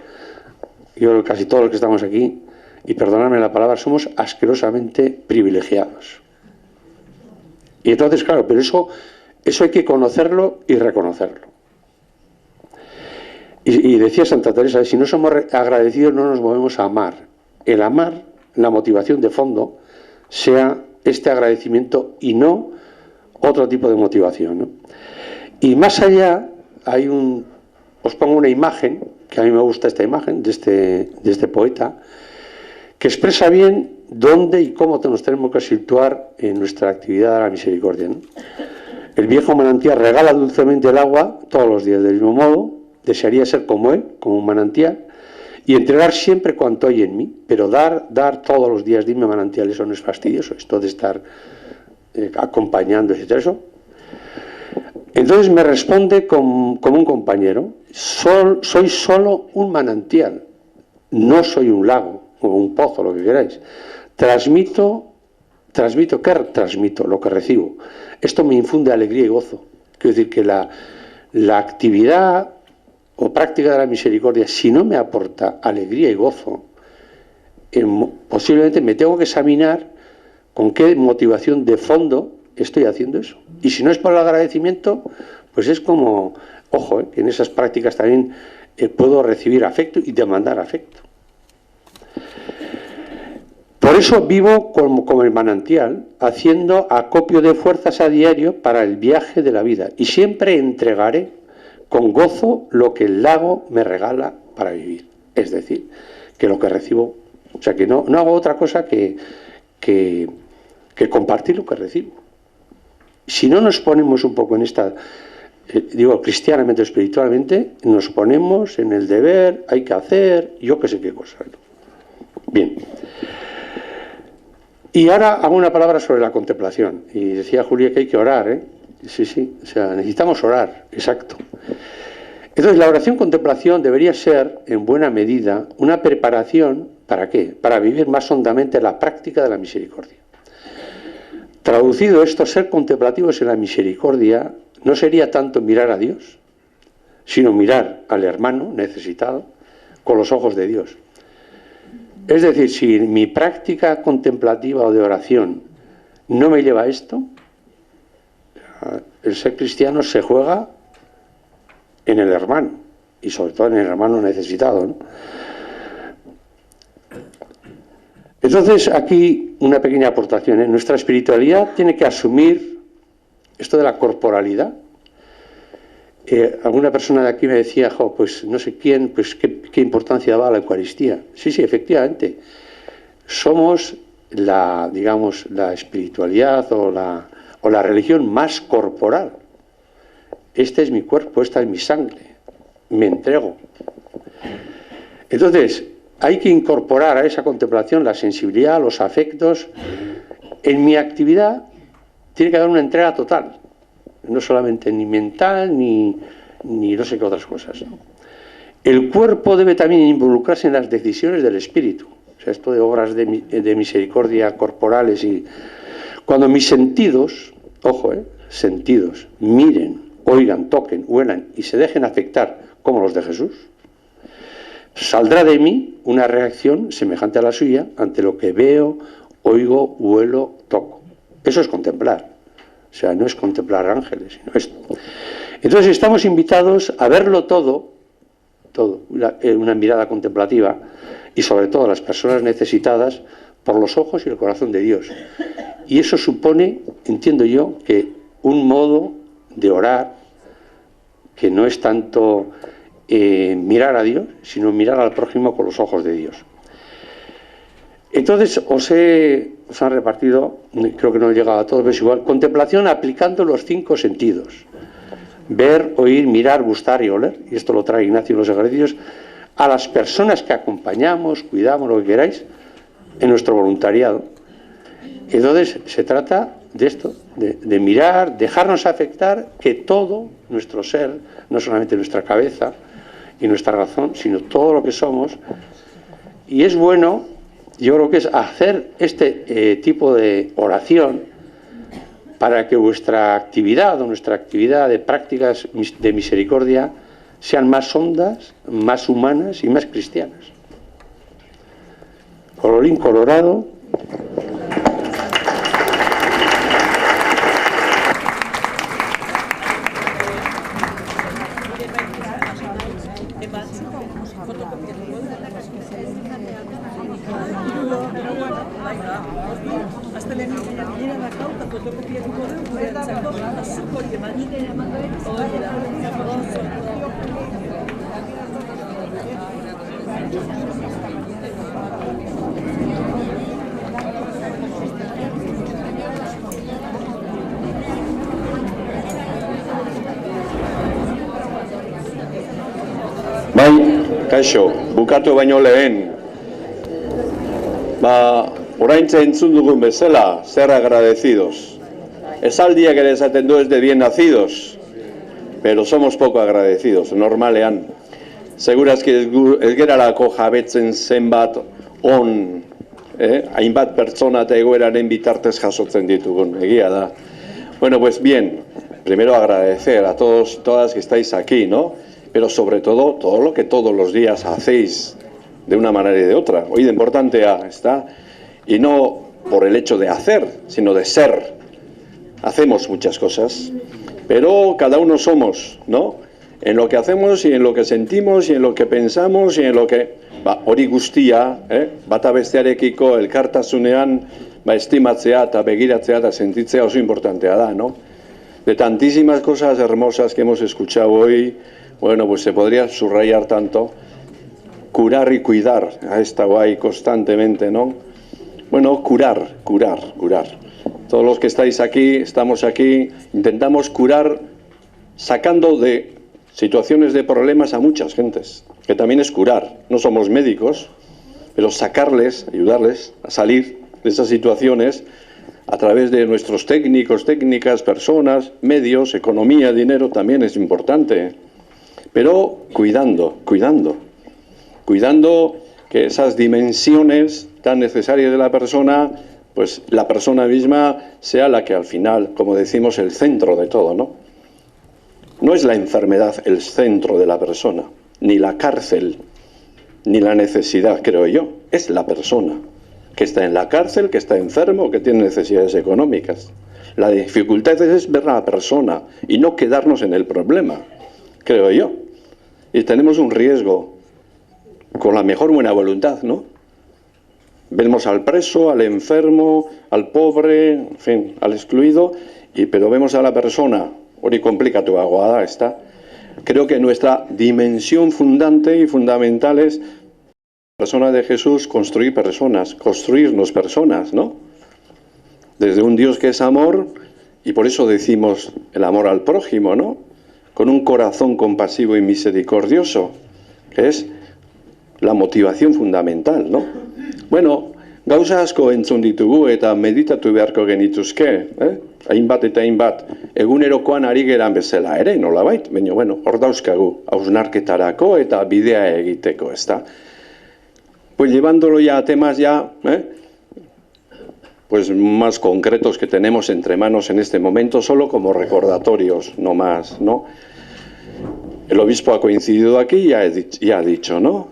yo casi todos los que estamos aquí, y perdonadme la palabra, somos asquerosamente privilegiados. Y entonces, claro, pero eso hay que conocerlo y reconocerlo. Y decía Santa Teresa, si no somos agradecidos no nos movemos a amar. El amar, la motivación de fondo, sea este agradecimiento y no otro tipo de motivación, ¿no? Y más allá, os pongo una imagen, que a mí me gusta esta imagen, de este poeta, que expresa bien dónde y cómo nos tenemos que situar en nuestra actividad de la misericordia, ¿no? El viejo manantial regala dulcemente el agua todos los días del mismo modo, desearía ser como él, como un manantial, y entregar siempre cuanto hay en mí, pero dar todos los días, dime manantial, eso no es fastidioso, esto de estar acompañando, etcétera, eso. Entonces me responde como un compañero: soy solo un manantial, no soy un lago o un pozo, lo que queráis. Transmito, ¿qué transmito? Lo que recibo. Esto me infunde alegría y gozo. Quiero decir que la actividad o práctica de la misericordia, si no me aporta alegría y gozo, posiblemente me tengo que examinar con qué motivación de fondo estoy haciendo eso. Y si no es por el agradecimiento, pues es como, ojo, que en esas prácticas también puedo recibir afecto y demandar afecto. Por eso vivo como el manantial, haciendo acopio de fuerzas a diario para el viaje de la vida, y siempre entregaré con gozo lo que el lago me regala para vivir. Es decir, que lo que recibo, o sea, que no hago otra cosa que compartir lo que recibo. Si no nos ponemos un poco en esta, cristianamente o espiritualmente, nos ponemos en el deber, hay que hacer, yo qué sé qué cosa. Bien. Y ahora hago una palabra sobre la contemplación. Y decía Julia que hay que orar, Sí, o sea, necesitamos orar, exacto. Entonces, la oración-contemplación debería ser, en buena medida, una preparación, ¿para qué? Para vivir más hondamente la práctica de la misericordia. Traducido esto, ser contemplativos en la misericordia no sería tanto mirar a Dios, sino mirar al hermano necesitado con los ojos de Dios. Es decir, si mi práctica contemplativa o de oración no me lleva a esto, el ser cristiano se juega en el hermano, y sobre todo en el hermano necesitado, ¿no? Entonces, aquí una pequeña aportación, Nuestra espiritualidad tiene que asumir esto de la corporalidad. Alguna persona de aquí me decía, pues no sé quién, pues qué importancia da a la Eucaristía. Sí, efectivamente. Somos la espiritualidad o la religión más corporal. Este es mi cuerpo, esta es mi sangre. Me entrego. Entonces, hay que incorporar a esa contemplación la sensibilidad, los afectos. En mi actividad tiene que haber una entrega total. No solamente ni mental, ni no sé qué otras cosas, ¿no? El cuerpo debe también involucrarse en las decisiones del espíritu. O sea, esto de obras de misericordia corporales. Y cuando mis sentidos, sentidos, miren, oigan, toquen, huelan y se dejen afectar como los de Jesús, saldrá de mí una reacción semejante a la suya ante lo que veo, oigo, huelo, toco. Eso es contemplar. O sea, no es contemplar ángeles, sino esto. Entonces estamos invitados a verlo todo, una mirada contemplativa, y sobre todo a las personas necesitadas, por los ojos y el corazón de Dios. Y eso supone, entiendo yo, que un modo de orar que no es tanto mirar a Dios, sino mirar al prójimo con los ojos de Dios. Entonces os han repartido, creo que no he llegado a todos, pero es igual, contemplación aplicando los 5 sentidos. Ver, oír, mirar, gustar y oler, y esto lo trae Ignacio en los ejercicios, a las personas que acompañamos, cuidamos, lo que queráis, en nuestro voluntariado. Entonces se trata de esto, de mirar, dejarnos afectar, que todo nuestro ser, no solamente nuestra cabeza y nuestra razón, sino todo lo que somos. Y es bueno, yo creo que es hacer este tipo de oración para que vuestra actividad o nuestra actividad de prácticas de misericordia sean más hondas, más humanas y más cristianas. Colorín colorado. Kaixo, bukatu baino lehen, oraintxe entzun dugun bezala, ser agradecidos. Esaldiak ere esaten du ez de bien nacidos, pero somos poco agradecidos, normalean. Segurazki ez geralako jabetzen zenbat hainbat pertsona eta egoeraren bitartez jasotzen ditugun, egia da. Bueno, pues bien, primero agradecer a todos y todas que estáis aquí, ¿no? Pero sobre todo lo que todos los días hacéis de una manera y de otra. Hoy de importante está, y no por el hecho de hacer, sino de ser. Hacemos muchas cosas, pero cada uno somos, ¿no? En lo que hacemos y en lo que sentimos y en lo que pensamos y en lo que... hori guztia, bata bestearekiko elkartasunean estimatzea eta begiratzea eta sentitzea oso importantea da, ¿no? De tantísimas cosas hermosas que hemos escuchado hoy, bueno, pues se podría subrayar tanto, curar y cuidar, a esta guay constantemente, ¿no? Bueno, curar. Todos los que estáis aquí, estamos aquí, intentamos curar sacando de situaciones de problemas a muchas gentes, que también es curar. No somos médicos, pero sacarles, ayudarles a salir de esas situaciones a través de nuestros técnicos, técnicas, personas, medios, economía, dinero, también es importante. Pero cuidando que esas dimensiones tan necesarias de la persona, pues la persona misma sea la que al final, como decimos, el centro de todo, ¿no? No es la enfermedad el centro de la persona, ni la cárcel, ni la necesidad, creo yo. Es la persona que está en la cárcel, que está enfermo, que tiene necesidades económicas. La dificultad es ver a la persona y no quedarnos en el problema, creo yo. Y tenemos un riesgo, con la mejor buena voluntad, ¿no? Vemos al preso, al enfermo, al pobre, en fin, al excluido, pero vemos a la persona, hori komplikatuagoa da, ¿está? Creo que nuestra dimensión fundante y fundamental es, la persona de Jesús, construir personas, construirnos personas, ¿no? Desde un Dios que es amor, y por eso decimos el amor al prójimo, ¿no? Con un corazón compasivo y misericordioso, que es la motivación fundamental, ¿no? Bueno, gauza asko entzun ditugu eta meditatu beharko genituzke, hainbat eta hainbat, egunerokoan ari geran bezala ere, nolabait, baina, bueno, hor dauzkagu, hausnarketarako eta bidea egiteko, ezta? Pues llevándolo ya a temas ya, pues más concretos que tenemos entre manos en este momento, solo como recordatorios, no más, ¿no? El obispo ha coincidido aquí y ha dicho, ¿no?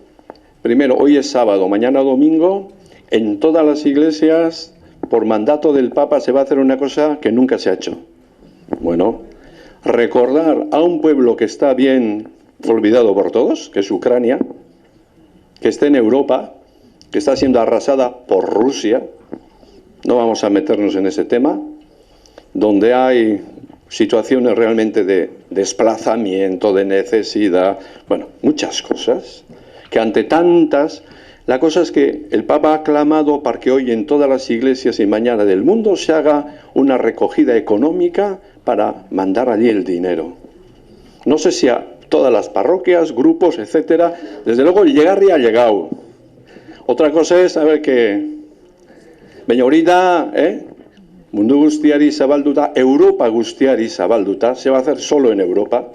Primero, hoy es sábado, mañana domingo, en todas las iglesias, por mandato del Papa, se va a hacer una cosa que nunca se ha hecho. Bueno, recordar a un pueblo que está bien olvidado por todos, que es Ucrania, que está en Europa, que está siendo arrasada por Rusia, no vamos a meternos en ese tema, donde hay situaciones realmente de desplazamiento, de necesidad, bueno, muchas cosas, que ante tantas, la cosa es que el Papa ha clamado para que hoy en todas las iglesias y mañana del mundo se haga una recogida económica para mandar allí el dinero. No sé si a todas las parroquias, grupos, etcétera, desde luego el llegar ya ha llegado. Otra cosa es saber que Beñorita, mundu guztiari zabalduta, Europa guztiari zabalduta, se va a hacer solo en Europa.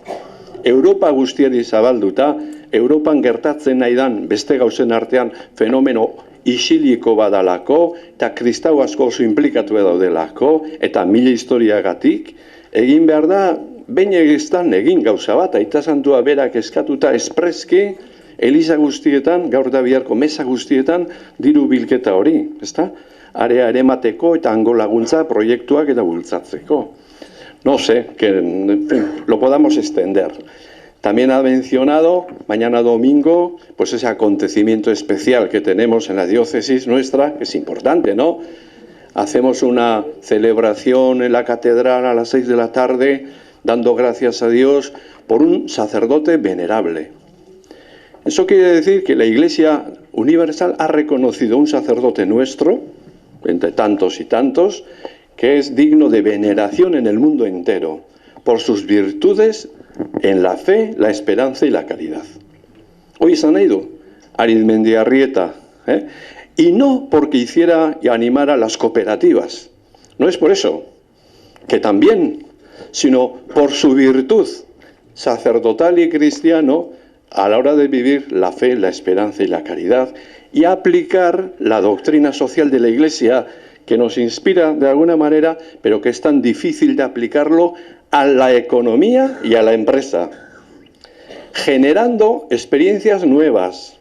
Europa guztiari zabalduta, Europan gertatzen nahi dan beste gauzen artean fenomeno isiliko badalako, eta kristau asko oso implikatu daudelako, eta mila historiagatik, egin behar da, behin egiztan egin gauza bat, Aita Santua berak eskatuta espreski, Eliza guztietan, gaur da biharko mesa guztietan, diru bilketa hori, ezta? Area eremateko eta hango laguntza proiektuak eta bultzatzeko. No sé, que en fin, lo podamos extender. También ha mencionado, mañana domingo, pues ese acontecimiento especial que tenemos en la diócesis nuestra, que es importante, ¿no? Hacemos una celebración en la catedral a las 6 de la tarde, dando gracias a Dios por un sacerdote venerable. Eso quiere decir que la Iglesia Universal ha reconocido un sacerdote nuestro, entre tantos y tantos, que es digno de veneración en el mundo entero, por sus virtudes en la fe, la esperanza y la caridad. Hoy se han ido Arizmendiarrieta, y no porque hiciera y animara las cooperativas, no es por eso, que también, sino por su virtud sacerdotal y cristiano a la hora de vivir la fe, la esperanza y la caridad y aplicar la doctrina social de la Iglesia que nos inspira de alguna manera, pero que es tan difícil de aplicarlo a la economía y a la empresa, generando experiencias nuevas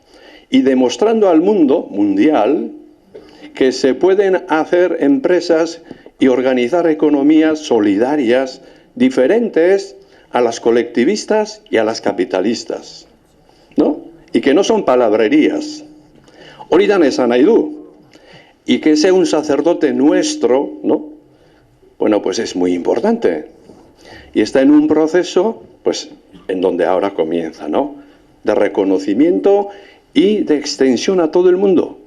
y demostrando al mundo mundial que se pueden hacer empresas y organizar economías solidarias diferentes a las colectivistas y a las capitalistas, ¿no? Y que no son palabrerías. Hori dan esan nahi du. Y que sea un sacerdote nuestro, ¿no? Bueno, pues es muy importante. Y está en un proceso, pues, en donde ahora comienza, ¿no? De reconocimiento y de extensión a todo el mundo.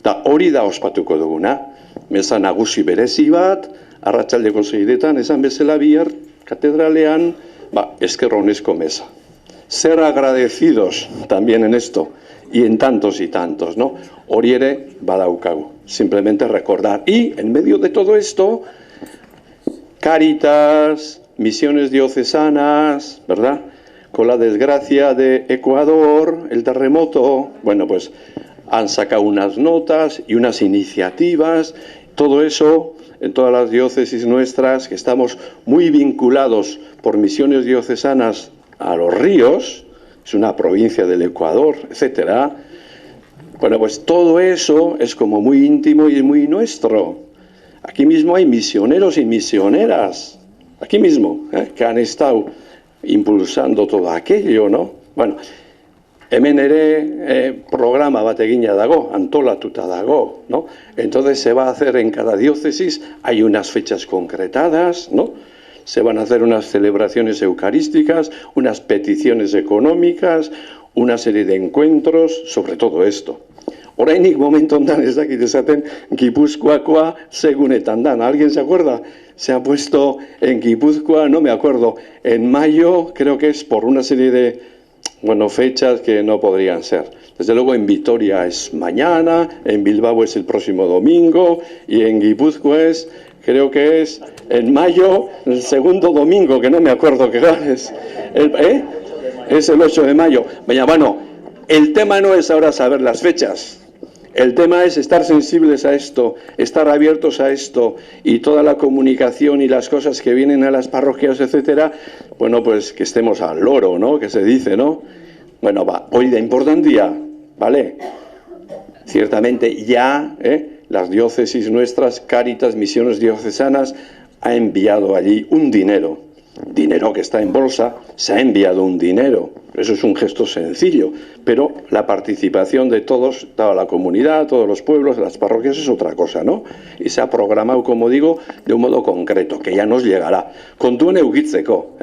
Da hori da ospatuko duguna. Meza nagusi berezi bat, arratsaldeko 6etan, esan bezala bihar, katedralean, esker onezko mesa. Ser agradecidos también en esto. Y en tantos y tantos, ¿no? Hori ere badaukagu. Simplemente recordar. Y en medio de todo esto, Cáritas, misiones diocesanas, ¿verdad? Con la desgracia de Ecuador, el terremoto, bueno, pues han sacado unas notas y unas iniciativas. Todo eso en todas las diócesis nuestras, que estamos muy vinculados por misiones diocesanas a los ríos, es una provincia del Ecuador, etcétera. Bueno, pues todo eso es como muy íntimo y muy nuestro. Aquí mismo hay misioneros y misioneras, aquí mismo, que han estado impulsando todo aquello, ¿no? Bueno, hemen ere programa bat egina dago, antolatuta dago, ¿no? Entonces se va a hacer en cada diócesis, hay unas fechas concretadas, ¿no? Se van a hacer unas celebraciones eucarísticas, unas peticiones económicas, una serie de encuentros sobre todo esto. Orainik momentu hontan ez dakit esaten Gipuzkoakoa segunetan dan. ¿Alguien se acuerda? Se ha puesto en Guipúzcoa, no me acuerdo, en mayo, creo que es por una serie de, bueno, fechas que no podrían ser. Desde luego en Vitoria es mañana, en Bilbao es el próximo domingo y en Guipúzcoa es, creo que es en mayo, el segundo domingo, que no me acuerdo qué es. Es el 8 de mayo. Bueno, el tema no es ahora saber las fechas. El tema es estar sensibles a esto, estar abiertos a esto y toda la comunicación y las cosas que vienen a las parroquias, etcétera, bueno, pues que estemos al loro, ¿no? Que se dice, ¿no? Bueno, va, hoy de importancia, ¿vale? Ciertamente ya las diócesis nuestras, Cáritas, Misiones Diocesanas, ha enviado allí un dinero que está en bolsa, se ha enviado un dinero. Eso es un gesto sencillo, pero la participación de todos, toda la comunidad, todos los pueblos, las parroquias es otra cosa, ¿no? Y se ha programado, como digo, de un modo concreto, que ya nos llegará. Kontuen eukitzeko,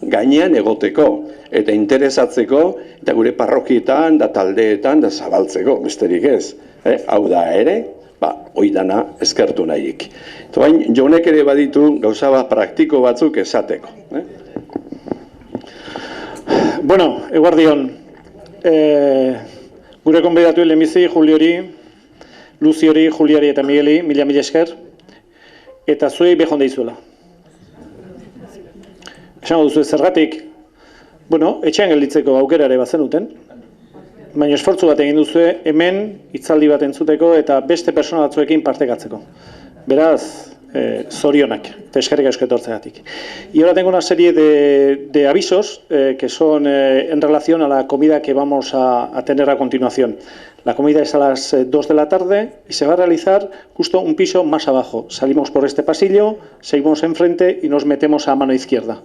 gainean egoteko, eta interesatzeko, eta gure parrokietan, da taldeetan, da zabaltzeko, besterik ez. Hau da ere, hoi dana eskertu nahirik. Baina, Jonek ere baditu gauza praktiko batzuk esateko. Bueno, eguardion, gure konbidatu lehenbizi, Juliori, Luziori, Juliari eta Migueli, mila esker, eta zuei behon deizuela. Esango duzu zergatik, bueno, etxean gelditzeko aukera ere bazenuten, baina esfortzu bat egin duzu hemen hitzaldi bat entzuteko eta beste persona batzuekin partekatzeko. Beraz, zorionak, eta eskerrik asko etortzegatik. Y ahora tengo una serie de avisos que son en relación a la comida que vamos a tener a continuación. La comida es a las 2 de la tarde y se va a realizar justo un piso más abajo. Salimos por este pasillo, seguimos enfrente y nos metemos a mano izquierda.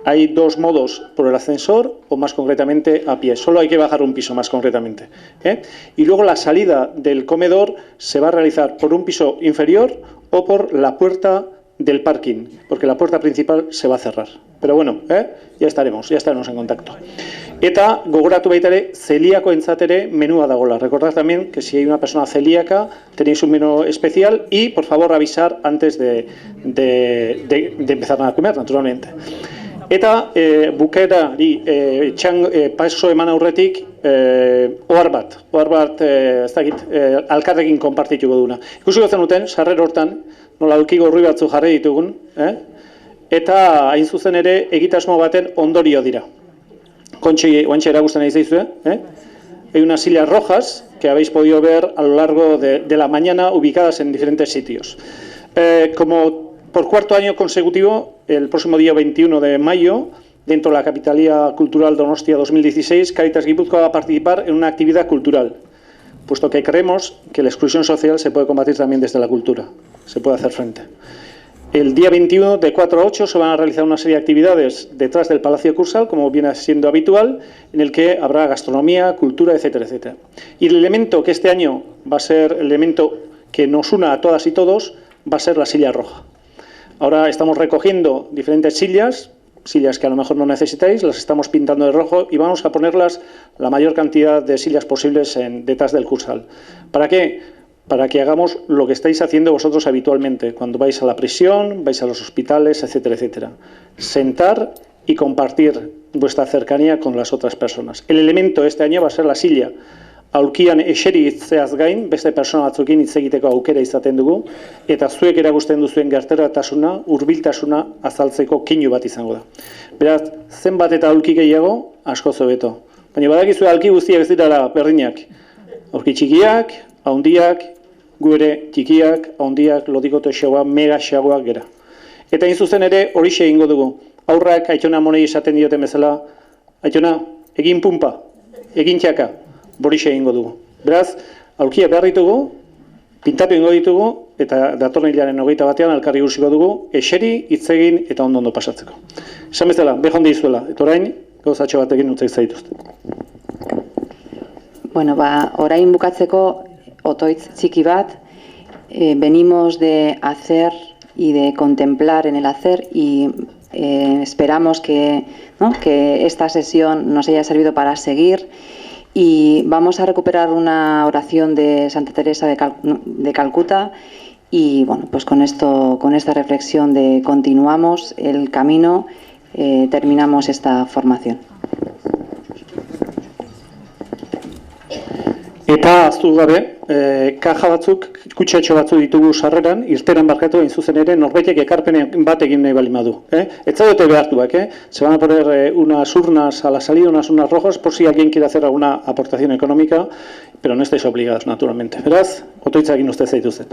Hay dos modos, por el ascensor o más concretamente a pie. Solo hay que bajar un piso más concretamente. Y luego la salida del comedor se va a realizar por un piso inferior o por la puerta del parking, porque la puerta principal se va a cerrar. Pero bueno, ya estaremos en contacto. Eta gogoratu baita ere, celíakoentzat ere menúa dagoela. Recordad también que si hay una persona celíaca tenéis un menú especial y por favor avisar antes de empezar a comer, naturalmente. Eta bukaerari paso eman aurretik ohar bat ez dakit alkarrekin konpartituko duguna. Ikusiko zenuten sarrera hortan nola aulki gorri batzu jarri ditugun, eta hain zuzen ere egitasmo baten ondorio dira. Oantxe erakusten nahi zaizue, hay unas sillas rojas que habéis podido ver a lo largo de la mañana ubicadas en diferentes sitios. Como por cuarto año consecutivo, el próximo día 21 de mayo, dentro de la Capitalía Cultural Donostia 2016, Cáritas Guipúzcoa va a participar en una actividad cultural, puesto que creemos que la exclusión social se puede combatir también desde la cultura, se puede hacer frente. El día 21, de 4 a 8, se van a realizar una serie de actividades detrás del Palacio Cursal, como viene siendo habitual, en el que habrá gastronomía, cultura, etcétera, etcétera. Y el elemento que este año va a ser el elemento que nos una a todas y todos, va a ser la silla roja. Ahora estamos recogiendo diferentes sillas que a lo mejor no necesitáis, las estamos pintando de rojo y vamos a ponerlas la mayor cantidad de sillas posibles detrás del Cursal. ¿Para qué? Para que hagamos lo que estáis haciendo vosotros habitualmente, cuando vais a la prisión, vais a los hospitales, etcétera, etcétera. Sentar y compartir vuestra cercanía con las otras personas. El elemento este año va a ser la silla. Aulkian eseri itzeaz gain, beste persona batzuekin hitz egiteko aukera izaten dugu, eta zuek erakusten duzuen gerturatasuna, hurbiltasuna azaltzeko keinu bat izango da. Beraz, zenbat eta aulki gehiago, asko hobeto. Baina badakizue aulki guztiak ez direla berdinak. Aulki txikiak, handiak, gu ere txikiak, handiak, lodikoto xagoak, mega xagoak gera. Eta hain zuzen ere horixe egingo dugu. Aurrak Aitona Monei esaten dioten bezala, Aitona, egin pumpa, egin txaka. Borixe egingo dugu. Beraz, aulkia behar ditugu, pintatu egingo ditugu, eta datorren hilaren 21 elkarri guziko dugu, eseri, hitz egin eta ondo pasatzeko. Esan bezala, behon dizuela, eta orain, gauzatxo batekin utzik zaituzte. Bueno, orain bukatzeko otoitz txiki bat, venimos de hacer y de contemplar en el hacer y esperamos que esta sesión nos haya servido para seguir. Y vamos a recuperar una oración de Santa Teresa de Calcuta y bueno, pues con esta reflexión de continuamos el camino, terminamos esta formación. Eta aztu gabe, kaja batzuk, kutxatxo batzuk ditugu sarreran, irteran barkatu hain zuzen ere, norbaitek ekarpenen bat egin nahi bali madu. Ez zaudete behartuak, se van a poner unas urnas a la salida, unas urnas rojas, por si alguien quiere hacer alguna aportación económica, pero no estáis obligados, naturalmente. Beraz, otoitza egin uste zaituzet.